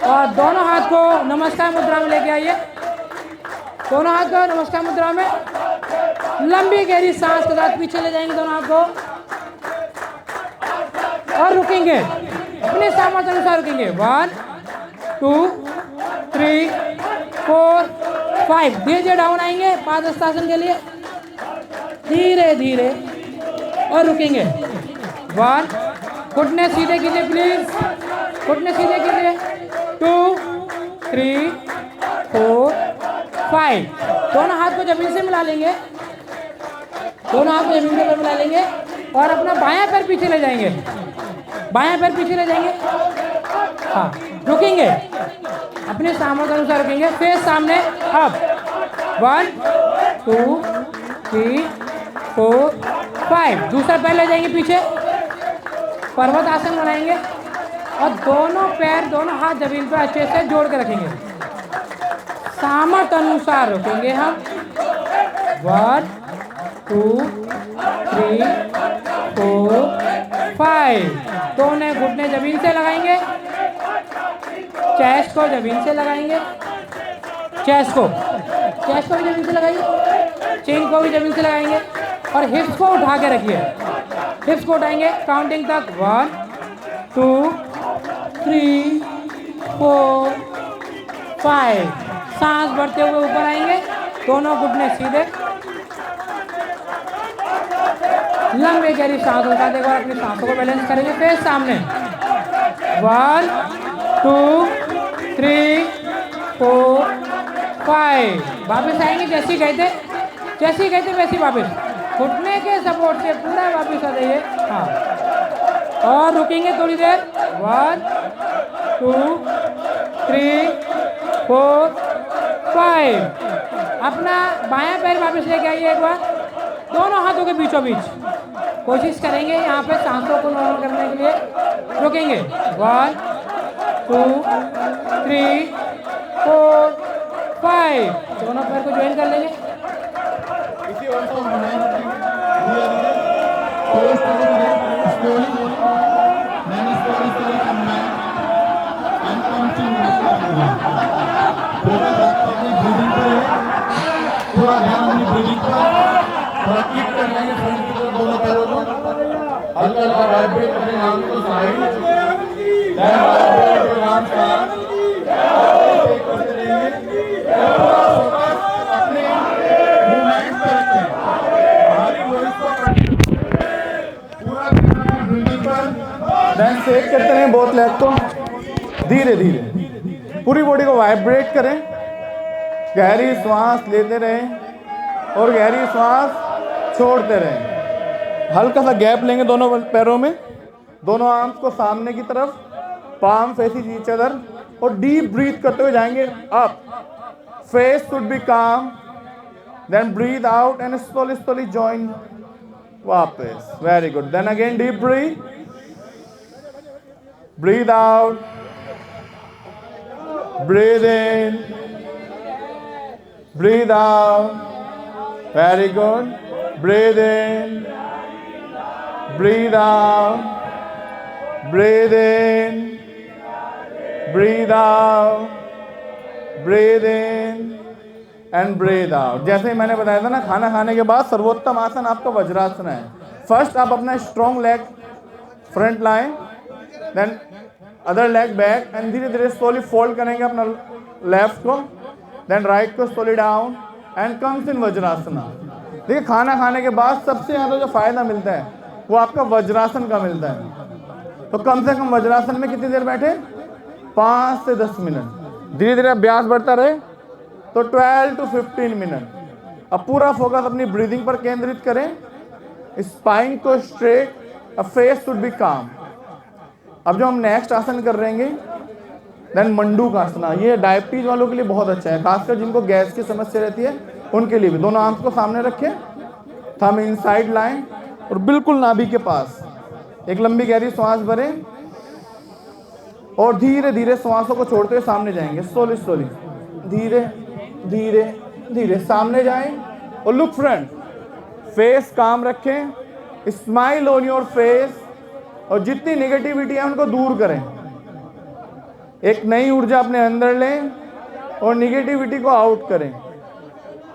और दोनों हाथ को नमस्कार मुद्रा में लेके आइए, दोनों हाथ को नमस्कार मुद्रा में। लंबी गहरी सांस के साथ पीछे ले जाएंगे दोनों हाथ को और रुकेंगे, अपने सामर्थ्य अनुसार रुकेंगे। 1 2 3 4 5, धीरे धीरे डाउन आएंगे पादहस्तासन के लिए, धीरे धीरे और रुकेंगे। 1, घुटने सीधे कीजिए प्लीज, घुटने सीधे कीजिए। 2 3 4 5, दोनों हाथ को जमीन से मिला लेंगे, दोनों हाथ को जमीन से मिला लेंगे और अपना बायां पैर पीछे ले जाएंगे, बायां पैर पीछे ले जाएंगे। हाँ, रुकेंगे, अपने सामर्थ्य अनुसार रुकेंगे, फेस सामने। अब 1 2 3 4 5, दूसरा पैर ले जाएंगे पीछे, पर्वत आसन बनाएंगे और दोनों पैर, दोनों हाथ जमीन पर अच्छे से जोड़ के रखेंगे, सामर्थ्य अनुसार रुकेंगे हम। 1 2 3 4 5, दोनों घुटने जमीन से लगाएंगे, चेस्ट को जमीन से लगाएंगे, चेस्ट को भी जमीन से लगाइए, चिन को भी जमीन से लगाएंगे और हिप्स को उठा के रखिए, हिप्स को उठाएंगे काउंटिंग तक। 1 2 3 4 5, सांस बढ़ते हुए ऊपर आएंगे, दोनों घुटने सीधे, लंबी गहरी सांस उठा देगा और अपनी सांसों को बैलेंस करेंगे, फेस सामने। 1 2 3 4 5, वापस आएंगे जैसे ही गए थे, जैसी कहते वैसी वापस, घुटने के सपोर्ट से पूरा वापस आ जाइए। हाँ, और रुकेंगे थोड़ी देर। 1 2 3 4 5। अपना बायां पैर वापस लेके आइए एक बार, दोनों हाथों के बीचों बीच। कोशिश करेंगे यहाँ पे सांसों को नॉर्मल करने के लिए। रुकेंगे 1 2 3 4 5। दोनों पैर को ज्वाइन कर लेंगे। थोड़ा ध्यान अपनी ब्रीदिंग पर, थोड़ा कीप कर लेंगे फ्रंट की तरफ दोनों पैरों को, हल्का हल्का वाइब्रेट अपने आर्म को side, then vibrate your arms back, ऐसे करते रहेंगे। पूरा फोकस अपने मूवमेंट पर रखें, बाहरी वॉइस को पूरा ध्यान अपनी ब्रीदिंग पर, देन शेक करते रहें बोथ लेग को, धीरे धीरे पूरी बॉडी को वाइब्रेट करें। गहरी श्वास लेते रहें और गहरी श्वास छोड़ते रहें। हल्का सा गैप लेंगे दोनों पैरों में, दोनों आर्म्स को सामने की तरफ, पाम फेसिंग ईच अदर, और डीप ब्रीथ करते हुए जाएंगे up. Face should be calm, then breathe out and slowly slowly join वापस। Very good. Then again deep breath, breathe out, breathe in, breathe out. Very good. Breathe in, breathe out, breathe in, breathe out, breathe in and breathe out। जैसे ही मैंने बताया था ना, खाना खाने के बाद सर्वोत्तम आसन आपका वज्रासन है। फर्स्ट आप अपना स्ट्रॉन्ग लेग फ्रंट लाएं, then other leg back, and धीरे धीरे स्लोली फोल्ड करेंगे अपना लेफ्ट को, देन राइट को slowly down and comes in Vajrasana. देखिए, खाना खाने के बाद सबसे ज़्यादा जो फायदा मिलता है वो आपका वज्रासन का मिलता है। तो कम से कम वज्रासन में कितनी देर बैठे? 5 से 10 मिनट। धीरे धीरे अभ्यास बढ़ता रहे तो 12 to 15 मिनट। अब पूरा फोकस अपनी ब्रीदिंग पर केंद्रित करें, स्पाइन को स्ट्रेट, फेस शुड बी काम। अब जो हम नेक्स्ट आसन कर रहे हैं, देन मंडूक आसना। ये डायबिटीज वालों के लिए बहुत अच्छा है, खासकर जिनको गैस की समस्या रहती है उनके लिए भी। दोनों आर्म्स को सामने रखें, थंब इनसाइड लाएं और बिल्कुल नाभि के पास एक लंबी गहरी श्वास भरें और धीरे धीरे श्वासों को छोड़ते हुए सामने जाएंगे। स्लोली स्लोली, धीरे धीरे धीरे सामने जाएं और लुक फ्रंट। फेस काम रखें, स्माइल ऑन योर फेस, और जितनी नेगेटिविटी है उनको दूर करें। एक नई ऊर्जा अपने अंदर लें और निगेटिविटी को आउट करें।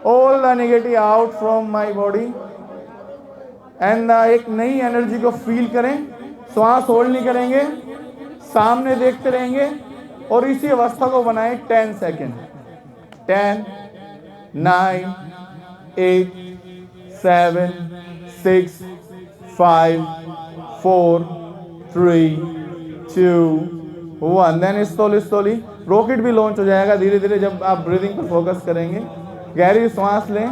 All the negative out from my body, and एक नई एनर्जी को फील करें। श्वास होल्ड नहीं करेंगे, सामने देखते रहेंगे और इसी अवस्था को बनाएं 10 second. 10 9 8 7 6 5 4 3 2 1। Then slowly slowly rocket भी लॉन्च हो जाएगा धीरे धीरे जब आप ब्रीदिंग पर फोकस करेंगे। गहरी सांस लें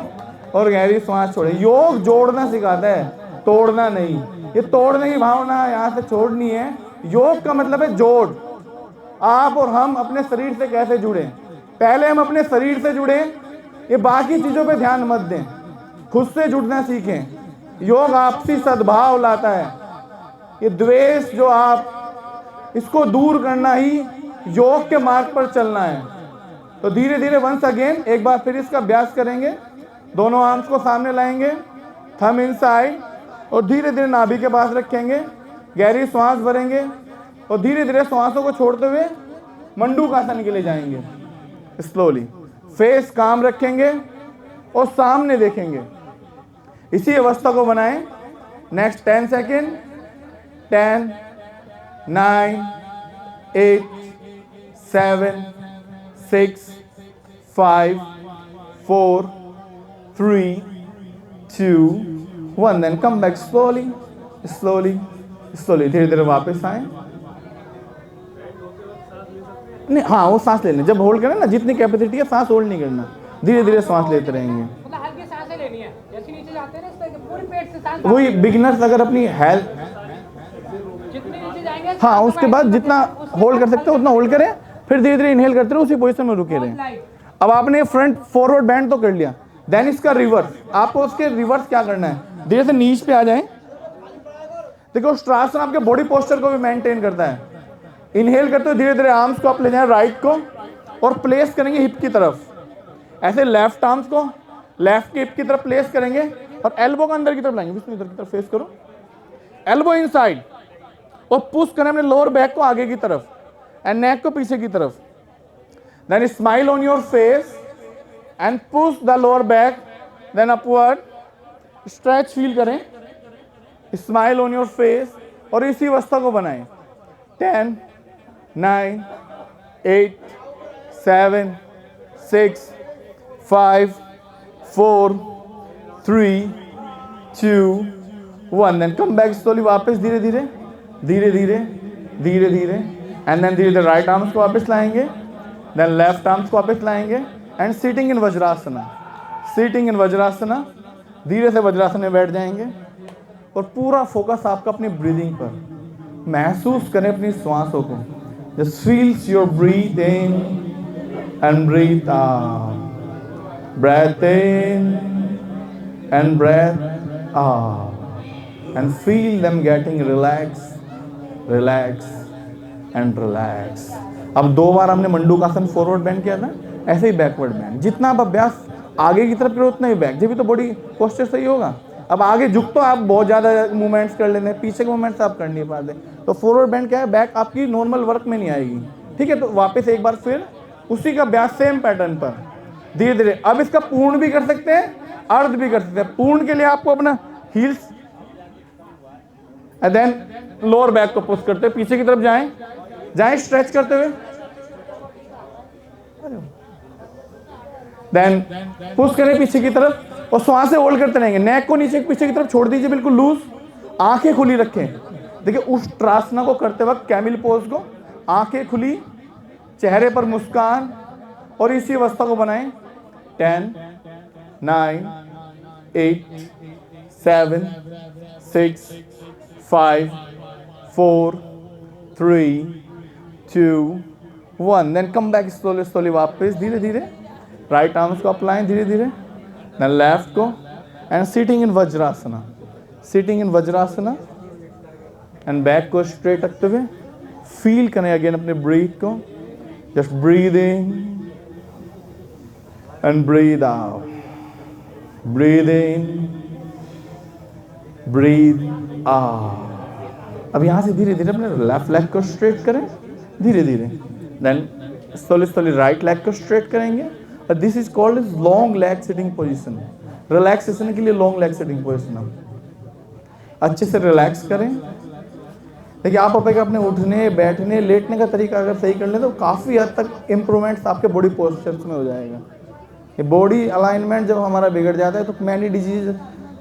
और गहरी सांस छोड़ें। योग जोड़ना सिखाता है, तोड़ना नहीं। ये तोड़ने की भावना यहाँ से छोड़नी है। योग का मतलब है जोड़। आप और हम अपने शरीर से कैसे जुड़े, पहले हम अपने शरीर से जुड़े, ये बाकी चीज़ों पे ध्यान मत दें, खुद से जुड़ना सीखें। योग आपसी सद्भाव लाता है। ये द्वेष जो आप, इसको दूर करना ही योग के मार्ग पर चलना है। तो धीरे धीरे वंस अगेन एक बार फिर इसका अभ्यास करेंगे। दोनों आर्म्स को सामने लाएंगे, थंब इनसाइड, और धीरे धीरे नाभि के पास रखेंगे। गहरी सांस भरेंगे और धीरे धीरे सांसों को छोड़ते हुए मंडूक आसन के लिए जाएंगे। स्लोली फेस काम रखेंगे और सामने देखेंगे। इसी अवस्था को बनाएं। Next 10 second. 10 9 8 7 6 5 4 3 2 1। Then come back slowly slowly slowly. धीरे धीरे वापस आए। नहीं, हाँ, वो सांस ले लें। जब होल्ड करें ना, जितनी कैपेसिटी है सांस होल्ड नहीं करना, धीरे धीरे सांस लेते रहेंगे। मतलब हल्की सांसें लेनी है। वही बिगिनर्स अगर अपनी हेल्थ, जितने नीचे जाएंगे हाँ उसके बाद जितना होल्ड कर सकते हो उतना होल्ड करें, फिर धीरे धीरे इनहेल करते रहो, उसी पोजीशन में रुके रहें। अब आपने फ्रंट फॉरवर्ड बैंड तो कर लिया, देन इसका रिवर्स, आपको उसके रिवर्स क्या करना है, धीरे से नीच पे आ जाएं। देखो स्ट्रासन आपके बॉडी पोस्चर को भी मेंटेन करता है। इनहेल करते हुए धीरे धीरे आर्म्स को आप ले जाएं राइट को और प्लेस करेंगे हिप की तरफ, ऐसे लेफ्ट आर्म्स को लेफ्ट के हिप की तरफ प्लेस करेंगे और एल्बो को अंदर की तरफ लाएंगे, विष्णु इधर की तरफ फेस करो, एल्बो इनसाइड और पुश करें अपने लोअर बैक को आगे की तरफ एंड नेक को पीछे की तरफ। Then smile on your face and push the lower back, then upward, stretch feel करें, स्माइल ऑन योर फेस और इसी अवस्था को बनाएं। 10 9 8 7 6 5 4 3 2 1, देन कम बैक स्लोली, वापस धीरे धीरे धीरे धीरे धीरे धीरे एंड देन धीरे धीरे राइट आर्म्स को वापस लाएंगे, देन लेफ्ट आर्म्स को वापस लाएंगे and sitting in Vajrasana, sitting in Vajrasana, धीरे से वज्रासन में बैठ जाएंगे और पूरा फोकस आपका अपनी ब्रीदिंग पर, महसूस करें अपनी श्वासों को, just feels your breath in and breathe out, breathe in and breathe out and feel them getting relax relax and relax. अब 2 बार हमने मंडूकासन फॉरवर्ड बैंड किया था, ऐसे ही बैकवर्ड बैंड, जितना आप अभ्यास आगे की तरफ करो उतना ही बैक, जब भी तो बॉडी पोस्चर सही होगा। अब आगे झुक तो आप बहुत ज़्यादा मूवमेंट्स कर लेते हैं, पीछे के मूवमेंट्स आप कर नहीं पाते, तो फॉरवर्ड बैंड क्या है, बैक आपकी नॉर्मल वर्क में नहीं आएगी। ठीक है, तो वापस एक बार फिर उसी का अभ्यास सेम पैटर्न पर धीरे धीरे। अब इसका पूर्ण भी कर सकते हैं, अर्ध भी कर सकते हैं। पूर्ण के लिए आपको अपना heels and then lower back को पुश करते हुए पीछे की तरफ जाएं, जाएं स्ट्रेच करते हुए, देन पुश करें पीछे की तरफ और श्वास से होल्ड करते रहेंगे। नेक को नीचे पीछे की तरफ छोड़ दीजिए, बिल्कुल लूज, आंखें खुली रखें। देखिए उष्ट्रासना को करते वक्त कैमिल पोज को, आंखें खुली, चेहरे पर मुस्कान और इसी अवस्था को बनाएं। 10 9 8 7 6 5 4 3 2 1, then come back slowly slowly, वापस धीरे धीरे राइट आर्म्स को अप्लाई धीरे धीरे, देन लेफ्ट को and sitting in Vajrasana, sitting in Vajrasana and back को स्ट्रेट रखते हुए फील करें अगेन अपने ब्रीथ को, just breathe in and breathe out, breathe in breathe out. अब यहाँ से धीरे धीरे अपने लेफ्ट लेग को स्ट्रेट करें धीरे धीरे, then slowly slowly right leg को स्ट्रेट करेंगे और this is called is long leg sitting position. Relaxation के लिए लॉन्ग लेग सिटिंग पोजीशन हम अच्छे से रिलैक्स करें। देखिए आप अपने उठने बैठने लेटने का तरीका अगर सही कर लें तो काफ़ी हद तक इम्प्रूवमेंट्स आपके बॉडी पोस्चर्स में हो जाएगा। ये बॉडी अलाइनमेंट जब हमारा बिगड़ जाता है तो मैनी डिजीज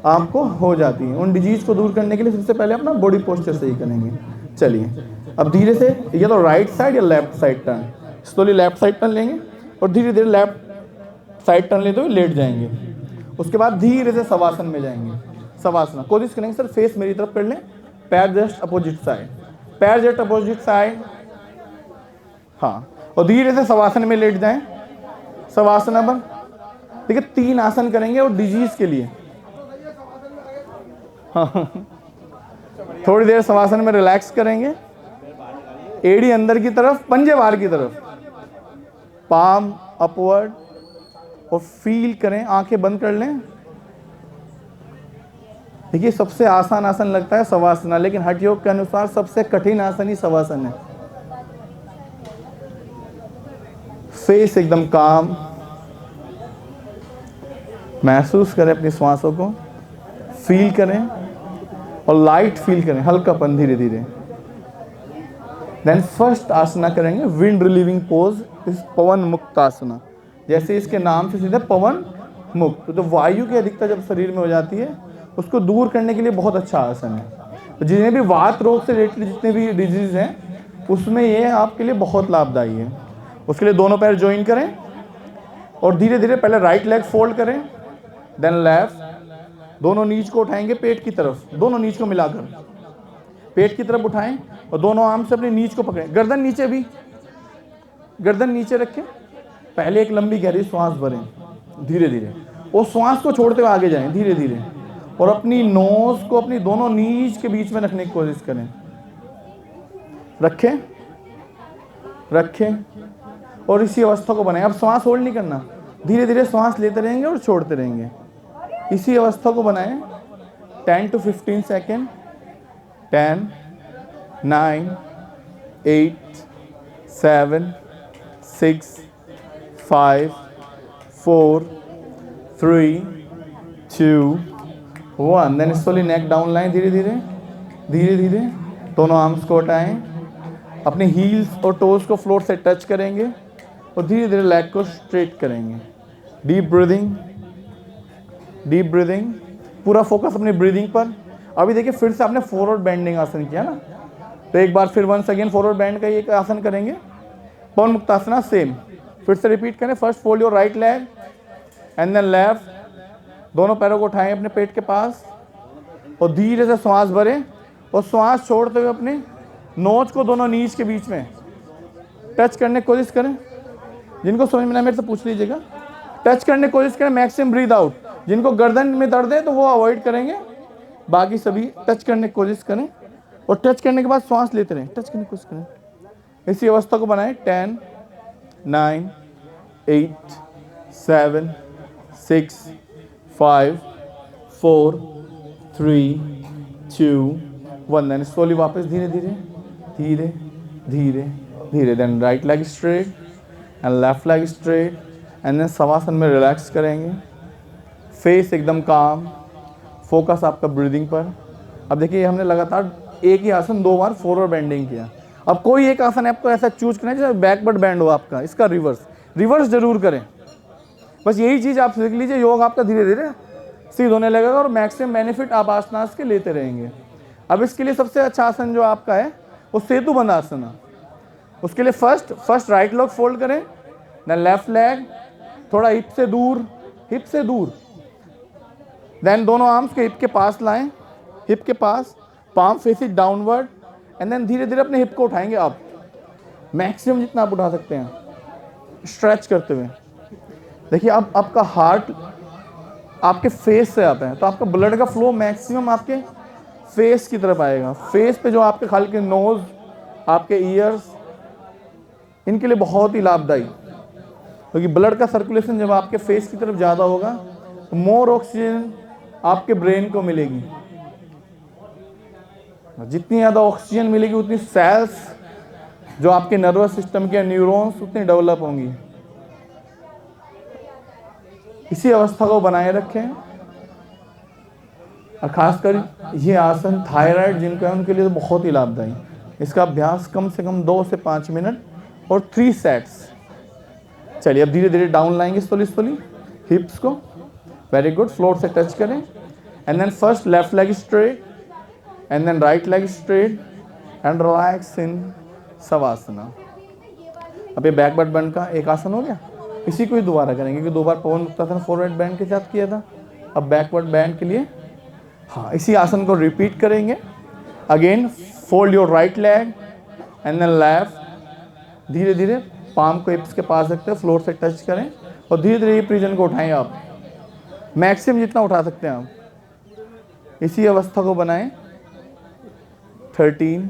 आपको हो जाती है। उन डिजीज को दूर करने के लिए सबसे पहले अपना बॉडी पोस्चर सही करेंगे। चलिए अब धीरे से, ये तो राइट साइड या left side turn, slowly left side turn लेंगे और धीरे धीरे लेफ्ट साइड टर्न लेते हुए लेट जाएंगे। उसके बाद धीरे से शवासन में जाएंगे। शवासना कोशिश करेंगे सर फेस मेरी तरफ कर लें, पैर जस्ट अपोजिट साइड, पैर जस्ट अपोजिट साइड, हाँ, और धीरे से शवासन में लेट जाएं। शवासना पर देखिए 3 आसन करेंगे और डिजीज के लिए। हाँ थोड़ी देर शवासन में रिलैक्स करेंगे, एड़ी अंदर की तरफ, पंजे बाहर की तरफ, पाम अपवर्ड और फील करें, आंखें बंद कर लें। देखिए सबसे आसान आसन लगता है शवासना, लेकिन हठ योग के अनुसार सबसे कठिन आसन ही शवासन है। फेस एकदम काम, महसूस करें अपनी श्वासों को, फील करें और लाइट फील करें, हल्कापन धीरे धीरे। देन फर्स्ट आसना करेंगे विंड रिलीविंग पोज, इस पवन मुक्त आसना। जैसे इसके नाम से सीधे पवन मुक्त, तो वायु की अधिकता जब शरीर में हो जाती है उसको दूर करने के लिए बहुत अच्छा आसन है। तो जिन्हें भी वात रोग से रिलेटेड जितने भी डिजीज हैं उसमें ये आपके लिए बहुत लाभदायी है। उसके लिए दोनों पैर ज्वाइन करें और धीरे धीरे पहले राइट लेग फोल्ड करें, देन लेफ्ट दोनों नीज को उठाएंगे पेट की तरफ, दोनों नीज को मिलाकर पेट की तरफ उठाएं और दोनों आर्म से अपनी नीज को पकड़ें, गर्दन नीचे, भी गर्दन नीचे रखें। पहले एक लंबी गहरी श्वास भरें धीरे धीरे, और श्वास को छोड़ते हुए आगे जाएं धीरे धीरे, और अपनी नोज को अपनी दोनों नीज के बीच में रखने की कोशिश करें। रखें रखें और इसी अवस्था को बनाएं। अब श्वास होल्ड नहीं करना, धीरे धीरे श्वास लेते रहेंगे और छोड़ते रहेंगे। इसी अवस्था को बनाएं 10 to 15 second. 10, 9, 8, 7, 6, 5, 4, 3, 2, 1। Then slowly neck down लाएं धीरे धीरे धीरे धीरे। दोनों आर्म्स को हटाएं, अपने हील्स और टोज को फ्लोर से टच करेंगे और धीरे धीरे लेग को स्ट्रेट करेंगे। डीप ब्रीदिंग, डीप ब्रीदिंग, पूरा फोकस अपनी ब्रीदिंग पर। अभी देखिए फिर से आपने फॉरवर्ड बेंडिंग आसन किया ना, तो एक बार फिर वंस अगेन फॉरवर्ड बेंड का एक आसन करेंगे। पवन मुक्तासना सेम, फिर से रिपीट करें। First fold your right leg and then left. दोनों पैरों को उठाएं अपने पेट के पास और धीरे से श्वास भरें और श्वास छोड़ते हुए अपने नोज को दोनों नीज के बीच में टच करने की कोशिश करें। जिनको समझ में ना मेरे से पूछ लीजिएगा। टच करने की कोशिश करें, मैक्सिमम ब्रीद आउट। जिनको गर्दन में दर्द है तो वो अवॉइड करेंगे, बाकी सभी टच करने की कोशिश करें और टच करने के बाद श्वास लेते रहें, टच करने की कोशिश करें। इसी अवस्था को बनाएं 10, 9, 8, 7, 6, 5, 4, 3, 2, 1। देन स्लोली वापस धीरे धीरे धीरे धीरे धीरे। Then right leg straight and left leg straight and then shavasana में रिलैक्स करेंगे। फेस एकदम काम, फोकस आपका ब्रीदिंग पर। अब देखिए हमने लगातार एक ही आसन 2 बार फॉरवर्ड बेंडिंग किया। अब कोई एक आसन आपको ऐसा चूज करना है जैसे बैकवर्ड बेंड हो आपका, इसका रिवर्स जरूर करें। बस यही चीज़ आप सीख लीजिए, योग आपका धीरे धीरे सीध होने लगेगा और मैक्सिमम बेनिफिट आप आसनास के लेते रहेंगे। अब इसके लिए सबसे अच्छा आसन जो आपका है वो सेतु बंद आसन है। उसके लिए फर्स्ट राइट लेग फोल्ड करें, देन लेफ्ट लेग थोड़ा हिप से दूर, देन दोनों आर्म्स के हिप के पास लाएं, हिप के पास, palm faces downward and then धीरे धीरे अपने हिप को उठाएंगे अप, मैक्सिमम जितना आप उठा सकते हैं स्ट्रेच करते हुए। देखिए अब आपका हार्ट आपके फेस से आता है तो आपका ब्लड का फ्लो मैक्सिमम आपके फेस की तरफ आएगा। फेस पे जो आपके खाली के नोज, आपके ईयर्स, इनके लिए बहुत ही लाभदायी, क्योंकि ब्लड का सर्कुलेशन जब आपके फेस की तरफ ज़्यादा होगा तो मोर ऑक्सीजन आपके ब्रेन को मिलेगी। जितनी ज़्यादा ऑक्सीजन मिलेगी उतनी सेल्स जो आपके नर्वस सिस्टम के न्यूरॉन्स उतनी डेवलप होंगी। इसी अवस्था को बनाए रखें। और खासकर ये आसन थायराइड जिनका है उनके लिए तो बहुत ही लाभदायी। इसका अभ्यास कम से कम 2 से 5 मिनट और 3 सेट्स। चलिए अब धीरे धीरे डाउन लाएंगे स्लोली हिप्स को। वेरी गुड, फ्लोर से टच करें and then first left leg straight and then right leg straight and relax in Shavasana. अब ये बैकवर्ड बेंड का एक आसन हो गया। इसी को ही दोबारा करेंगे क्योंकि 2 बार पवन मुक्तासन फॉरवर्ड बेंड के साथ किया था। अब बैकवर्ड बेंड के लिए इसी आसन को रिपीट करेंगे। Again fold your right leg and then left. धीरे धीरे पाम को हिप्स के पास रखते हैं, फ्लोर से टच करें और धीरे धीरे हिप रीजन को उठाएं आप, मैक्सिमम जितना उठा सकते हैं आप। इसी अवस्था को बनाएं 13,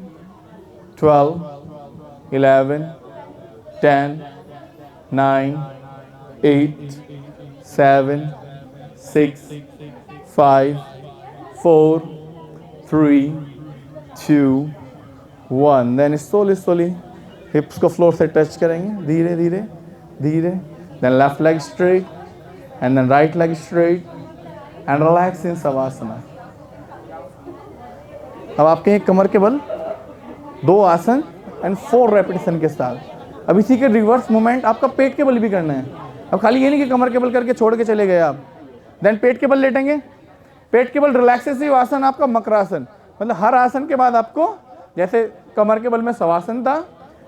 12, 11, 10, 9, 8, 7, 6, 5, 4, 3, 2, 1। देन स्लोली हिप्स को फ्लोर से टच करेंगे धीरे धीरे धीरे। Then left leg straight and then right leg straight and relax in Shavasana. अब आपके हैं कमर के बल 2 आसन एंड 4 रेपिटेशन के साथ। अब इसी के रिवर्स मूवमेंट आपका पेट के बल भी करना है। अब खाली ये नहीं कि कमर के बल करके छोड़ के चले गए आप। देन पेट के बल लेटेंगे। पेट के बल रिलैक्सेसिव आसन आपका मकरासन, मतलब हर आसन के बाद आपको जैसे कमर के बल में शवासन था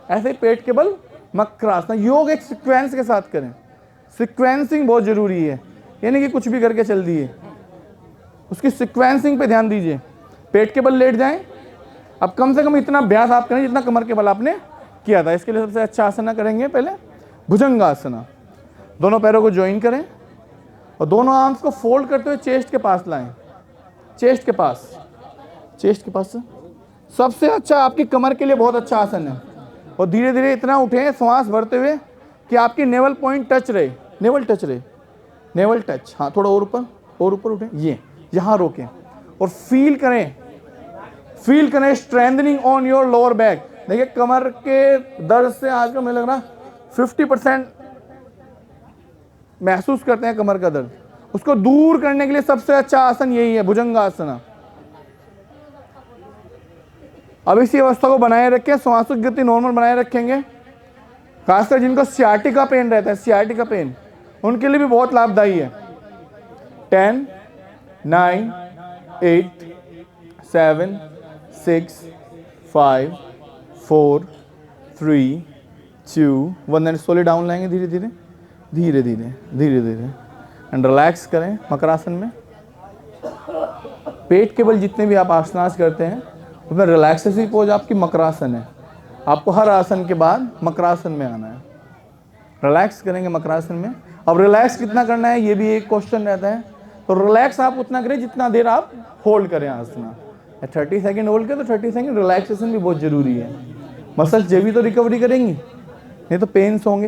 ऐसे पेट के बल मकरासन। योग एक सीक्वेंस के साथ करें, सीक्वेंसिंग बहुत जरूरी है, यानी कि कुछ भी करके चल दिए। उसकी सिक्वेंसिंग पे ध्यान दीजिए। पेट के बल लेट जाएं। अब कम से कम इतना अभ्यास आप करें जितना कमर के बल आपने किया था। इसके लिए सबसे अच्छा आसना करेंगे पहले भुजंगासना। दोनों पैरों को ज्वाइन करें और दोनों आर्म्स को फोल्ड करते हुए चेस्ट के पास लाएं। चेस्ट के पास से सबसे अच्छा आपकी कमर के लिए बहुत अच्छा आसन है। और धीरे धीरे इतना उठें श्वास भरते हुए कि आपकी नेवल पॉइंट टच रहे, नेवल टच। हाँ, थोड़ा और ऊपर उठें, ये यहाँ रोकें और फील करें strengthening on your lower back. देखिए कमर के दर्द से आजकल मुझे लग रहा 50% महसूस करते हैं कमर का दर्द। उसको दूर करने के लिए सबसे अच्छा आसन यही है, भुजंगासना। अब इसी अवस्था को बनाए रखें, श्वासों की गति नॉर्मल बनाए रखेंगे। खासकर जिनको सियाटिका पेन रहता है, सियाटिका पेन, उनके लिए भी बहुत लाभदायी है। 10, 9, 8, 7, 6, 5, 4, 3, 2, 1 एंड स्लोली डाउन लाएंगे धीरे धीरे एंड रिलैक्स करें मकरासन में। पेट के बल जितने भी आप आसनास करते हैं उसमें रिलैक्सेशन पोज आपकी मकरासन है। आपको हर आसन के बाद मकरासन में आना है। रिलैक्स करेंगे मकरासन में। अब रिलैक्स कितना करना है ये भी एक क्वेश्चन रहता है। तो रिलैक्स आप उतना करें जितना देर आप होल्ड करें आसना। 30 सेकेंड होल्ड करें तो 30 सेकेंड रिलैक्सेशन भी बहुत ज़रूरी है। मसल्स जब भी तो रिकवरी करेंगी, नहीं तो पेन्स होंगे।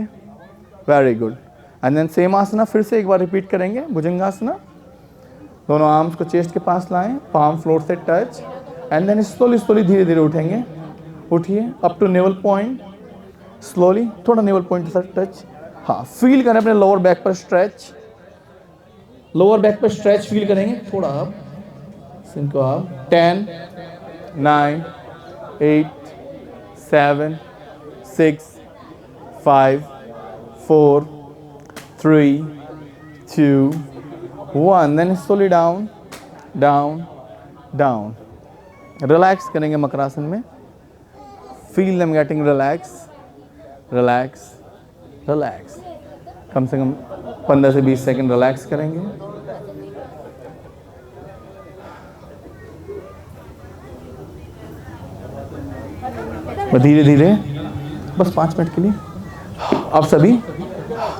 Very good. And then same asana फिर से एक बार रिपीट करेंगे, भुजंगासना। दोनों आर्म्स को चेस्ट के पास लाएं, पाम फ्लोर से टच एंड देन स्लोली धीरे धीरे उठेंगे। उठिए up to navel point, slowly थोड़ा नेवल पॉइंट के साथ टच। हाँ, फील करें अपने लोअर बैक पर स्ट्रेच, फील करेंगे थोड़ा आप इनको आप। 10, 9, 8, 7, 6, 5, 4, 3, 2, 1 देन स्लोली डाउन। रिलैक्स करेंगे मकरासन में। Feel them getting relax. कम से कम 15 से 20 सेकंड रिलैक्स करेंगे। धीरे धीरे बस 5 मिनट के लिए। अब सभी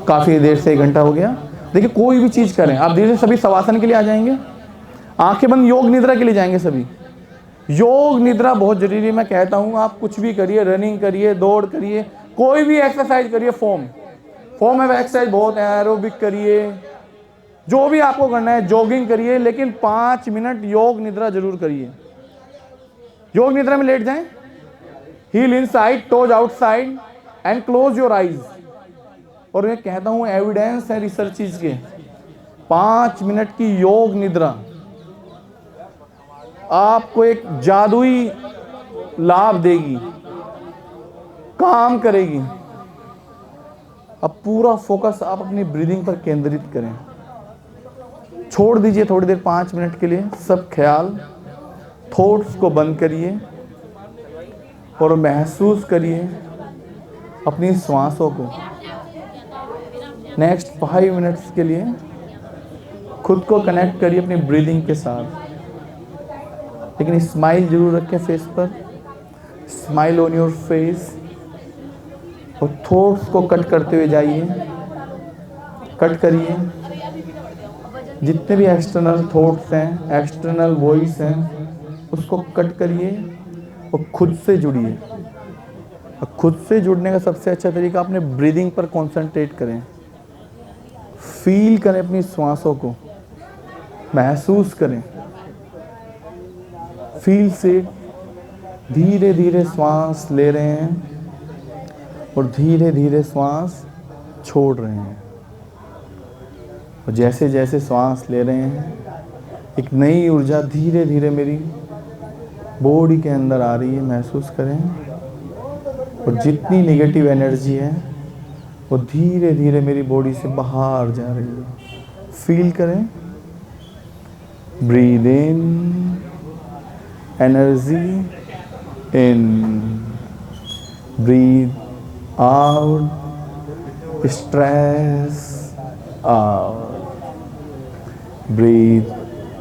काफ़ी देर से 1 घंटा हो गया। देखिए कोई भी चीज़ करें आप धीरे से सभी शवासन के लिए आ जाएंगे। आंखें बंद योग निद्रा के लिए जाएंगे सभी। योग निद्रा बहुत जरूरी है। मैं कहता हूँ आप कुछ भी करिए, रनिंग करिए, दौड़ करिए, कोई भी एक्सरसाइज करिए, फॉर्म में एक्सरसाइज बहुत है, एरोबिक करिए, जो भी आपको करना है, जॉगिंग करिए, लेकिन 5 मिनट योग निद्रा जरूर करिए। योग निद्रा में लेट जाएं, heel inside, toes outside and close your eyes. और मैं कहता हूँ एविडेंस है रिसर्चेज के, 5 मिनट की योग निद्रा आपको एक जादुई लाभ देगी, काम करेगी। अब पूरा फोकस आप अपनी ब्रीदिंग पर केंद्रित करें। छोड़ दीजिए थोड़ी देर 5 मिनट के लिए सब ख्याल, थॉट्स को बंद करिए और महसूस करिए अपनी श्वासों को। नेक्स्ट 5 मिनट्स के लिए खुद को कनेक्ट करिए अपनी ब्रीदिंग के साथ। लेकिन स्माइल जरूर रखें फेस पर, स्माइल ऑन योर फेस। और थॉट्स को कट करते हुए जाइए, कट करिए। जितने भी एक्सटर्नल थॉट्स हैं, एक्सटर्नल वॉइस हैं, उसको कट करिए और खुद से जुड़िए। और खुद से जुड़ने का सबसे अच्छा तरीका अपने ब्रीदिंग पर कंसंट्रेट करें। फील करें अपनी श्वासों को, महसूस करें। फील से धीरे धीरे श्वास ले रहे हैं और धीरे धीरे श्वास छोड़ रहे हैं। और जैसे जैसे श्वास ले रहे हैं एक नई ऊर्जा धीरे धीरे मेरी बॉडी के अंदर आ रही है, महसूस करें। और जितनी नेगेटिव एनर्जी है वो धीरे धीरे मेरी बॉडी से बाहर जा रही है। फील करें, breathe in energy in, breathe out stress out, breathe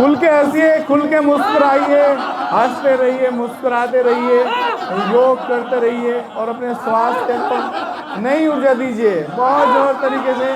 खुल के हंसिए, खुल के मुस्कुराइए, हंसते रहिए, मुस्कुराते रहिए, योग करते रहिए और अपने स्वास्थ्य को नई ऊर्जा दीजिए बहुत जोर तरीके से।